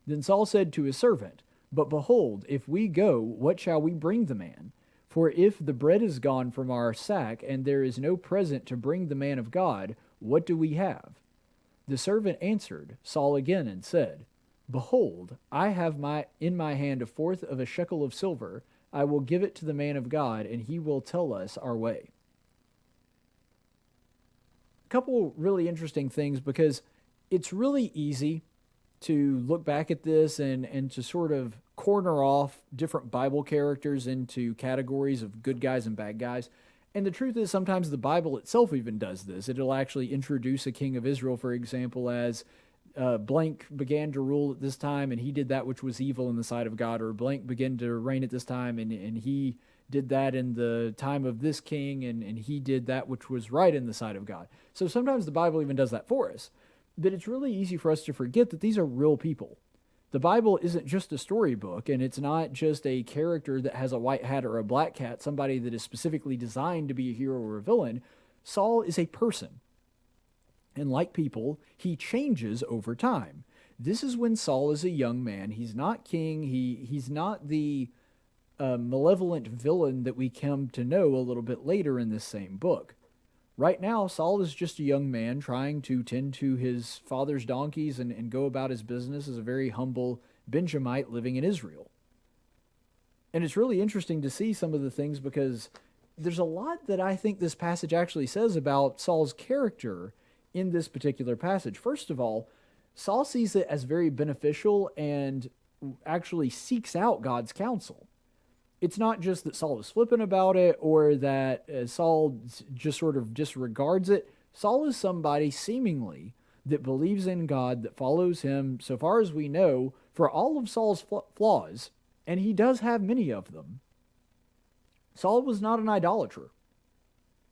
Then Saul said to his servant, "But behold, if we go, what shall we bring the man? For if the bread is gone from our sack, and there is no present to bring the man of God, what do we have?" The servant answered Saul again and said, "Behold, I have in my hand a fourth of a shekel of silver. I will give it to the man of God, and he will tell us our way." A couple really interesting things, because it's really easy to look back at this and to sort of corner off different Bible characters into categories of good guys and bad guys. And the truth is, sometimes the Bible itself even does this. It'll actually introduce a king of Israel, for example, as blank began to rule at this time, and he did that which was evil in the sight of God, or blank began to reign at this time, and he did that in the time of this king, and he did that which was right in the sight of God. So sometimes the Bible even does that for us. But it's really easy for us to forget that these are real people. The Bible isn't just a storybook, and it's not just a character that has a white hat or a black hat, somebody that is specifically designed to be a hero or a villain. Saul is a person. And like people, he changes over time. This is when Saul is a young man. He's not king. He's not the malevolent villain that we come to know a little bit later in this same book. Right now, Saul is just a young man trying to tend to his father's donkeys and go about his business as a very humble Benjamite living in Israel. And it's really interesting to see some of the things because there's a lot that I think this passage actually says about Saul's character in this particular passage. First of all, Saul sees it as very beneficial and actually seeks out God's counsel. It's not just that Saul is flippant about it or that Saul just sort of disregards it. Saul is somebody seemingly that believes in God, that follows him, so far as we know, for all of Saul's flaws, and he does have many of them. Saul was not an idolater.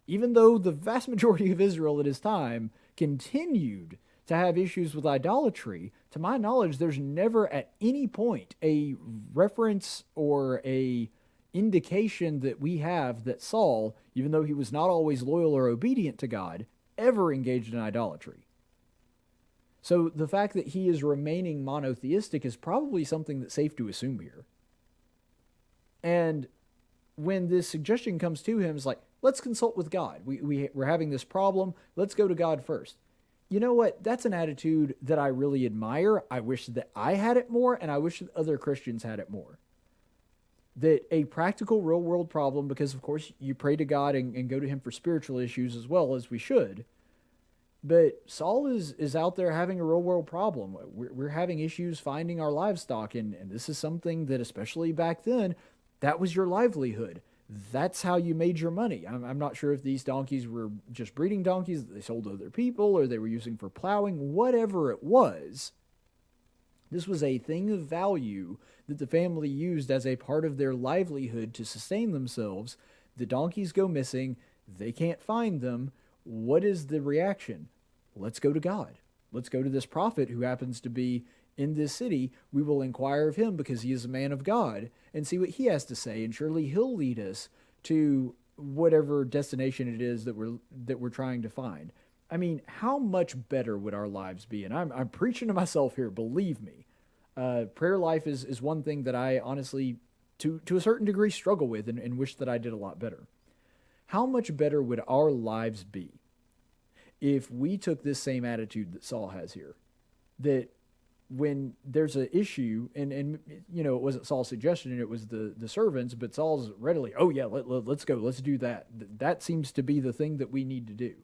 Even though the vast majority of Israel at his time continued to have issues with idolatry, to my knowledge, there's never at any point a reference or a indication that we have that Saul, even though he was not always loyal or obedient to God, ever engaged in idolatry. So the fact that he is remaining monotheistic is probably something that's safe to assume here. And when this suggestion comes to him, it's like, let's consult with God. We're having this problem. Let's go to God first. You know what? That's an attitude that I really admire. I wish that I had it more, and I wish that other Christians had it more. That a practical, real-world problem, because, of course, you pray to God and go to him for spiritual issues as well, as we should. But Saul is out there having a real-world problem. We're having issues finding our livestock, and this is something that, especially back then, that was your livelihood. That's how you made your money. I'm not sure if these donkeys were just breeding donkeys that they sold to other people or they were using for plowing. Whatever it was, this was a thing of value that the family used as a part of their livelihood to sustain themselves. The donkeys go missing. They can't find them. What is the reaction? Let's go to God. Let's go to this prophet who happens to be in this city. We will inquire of him because he is a man of God and see what he has to say. And surely he'll lead us to whatever destination it is that we're trying to find. I mean, how much better would our lives be? And I'm preaching to myself here, believe me. Prayer life is one thing that I honestly, to a certain degree, struggle with and wish that I did a lot better. How much better would our lives be if we took this same attitude that Saul has here? That when there's an issue, and you know, it wasn't Saul's suggestion, it was the servants, but Saul's readily, oh yeah, let's go, let's do that. That seems to be the thing that we need to do.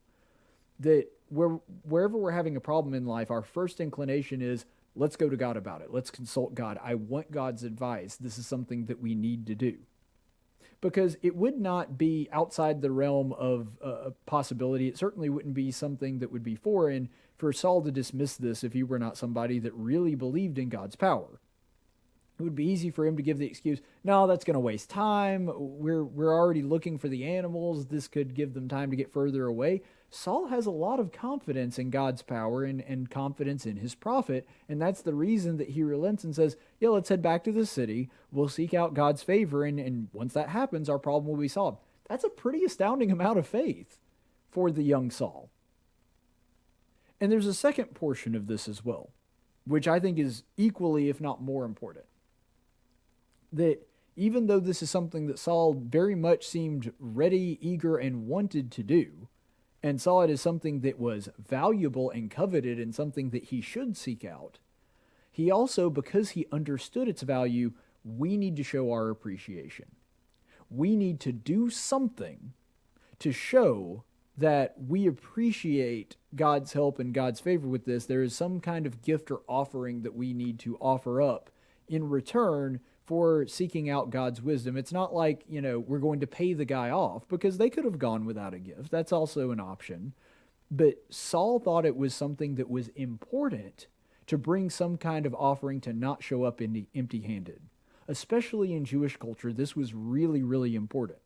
That wherever we're having a problem in life, our first inclination is, let's go to God about it. Let's consult God. I want God's advice. This is something that we need to do. Because it would not be outside the realm of a possibility. It certainly wouldn't be something that would be foreign for Saul to dismiss this if he were not somebody that really believed in God's power. It would be easy for him to give the excuse, no, that's going to waste time. We're already looking for the animals. This could give them time to get further away. Saul has a lot of confidence in God's power and confidence in his prophet, and that's the reason that he relents and says, yeah, let's head back to the city. We'll seek out God's favor, and once that happens, our problem will be solved. That's a pretty astounding amount of faith for the young Saul. And there's a second portion of this as well, which I think is equally, if not more important. That even though this is something that Saul very much seemed ready, eager, and wanted to do, and saw it as something that was valuable and coveted and something that he should seek out, he also, because he understood its value, we need to show our appreciation. We need to do something to show that we appreciate God's help and God's favor with this. There is some kind of gift or offering that we need to offer up in return for seeking out God's wisdom. It's not like, you know, we're going to pay the guy off, because they could have gone without a gift. That's also an option. But Saul thought it was something that was important to bring some kind of offering, to not show up empty-handed. Especially in Jewish culture, this was really, really important.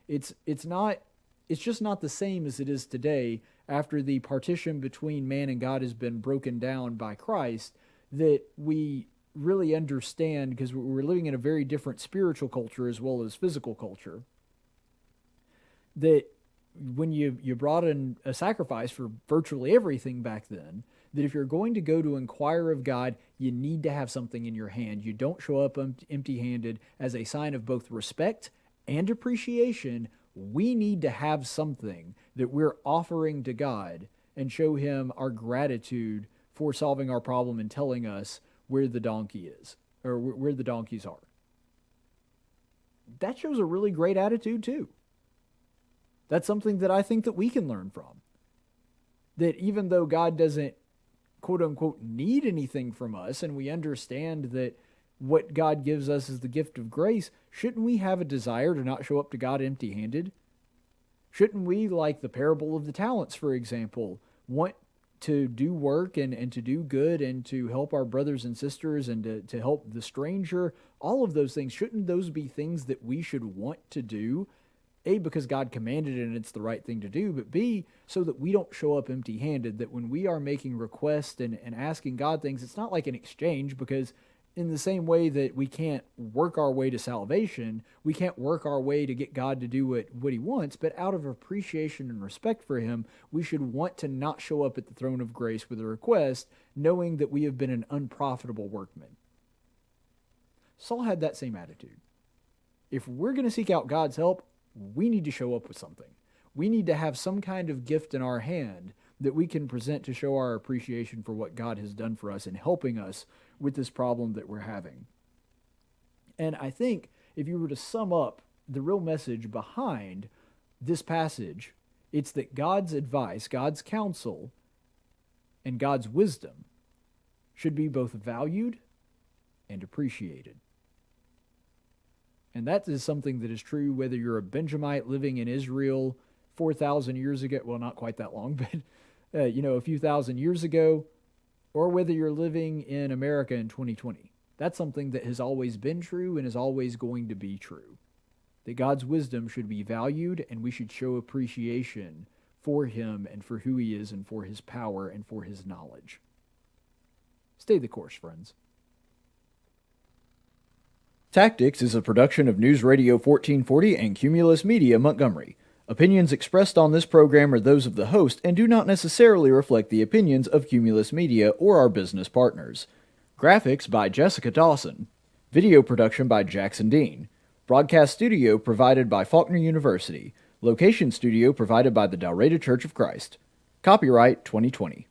It's just not the same as it is today after the partition between man and God has been broken down by Christ, that we really understand, because we're living in a very different spiritual culture as well as physical culture, that when you brought in a sacrifice for virtually everything back then, that if you're going to go to inquire of God, you need to have something in your hand. You don't show up empty-handed. As a sign of both respect and appreciation, we need to have something that we're offering to God and show him our gratitude for solving our problem and telling us where the donkey is, or where the donkeys are. That shows a really great attitude too. That's something that I think that we can learn from. That even though God doesn't, quote unquote, need anything from us, and we understand that what God gives us is the gift of grace, shouldn't we have a desire to not show up to God empty-handed? Shouldn't we, like the parable of the talents, for example, want to do work and to do good and to help our brothers and sisters and to help the stranger? All of those things, shouldn't those be things that we should want to do? A, because God commanded it and it's the right thing to do, but B, so that we don't show up empty-handed, that when we are making requests and asking God things, it's not like an exchange, because in the same way that we can't work our way to salvation, we can't work our way to get God to do what he wants, but out of appreciation and respect for him, we should want to not show up at the throne of grace with a request, knowing that we have been an unprofitable workman. Saul had that same attitude. If we're going to seek out God's help, we need to show up with something. We need to have some kind of gift in our hand that we can present to show our appreciation for what God has done for us in helping us with this problem that we're having. And I think if you were to sum up the real message behind this passage, it's that God's advice, God's counsel, and God's wisdom should be both valued and appreciated. And that is something that is true whether you're a Benjamite living in Israel 4,000 years ago, well, not quite that long, but, a few thousand years ago, or whether you're living in America in 2020. That's something that has always been true and is always going to be true. That God's wisdom should be valued, and we should show appreciation for him and for who he is and for his power and for his knowledge. Stay the course, friends. Tactics is a production of News Radio 1440 and Cumulus Media Montgomery. Opinions expressed on this program are those of the host and do not necessarily reflect the opinions of Cumulus Media or our business partners. Graphics by Jessica Dawson. Video production by Jackson Dean. Broadcast studio provided by Faulkner University. Location studio provided by the Dalrata Church of Christ. Copyright 2020.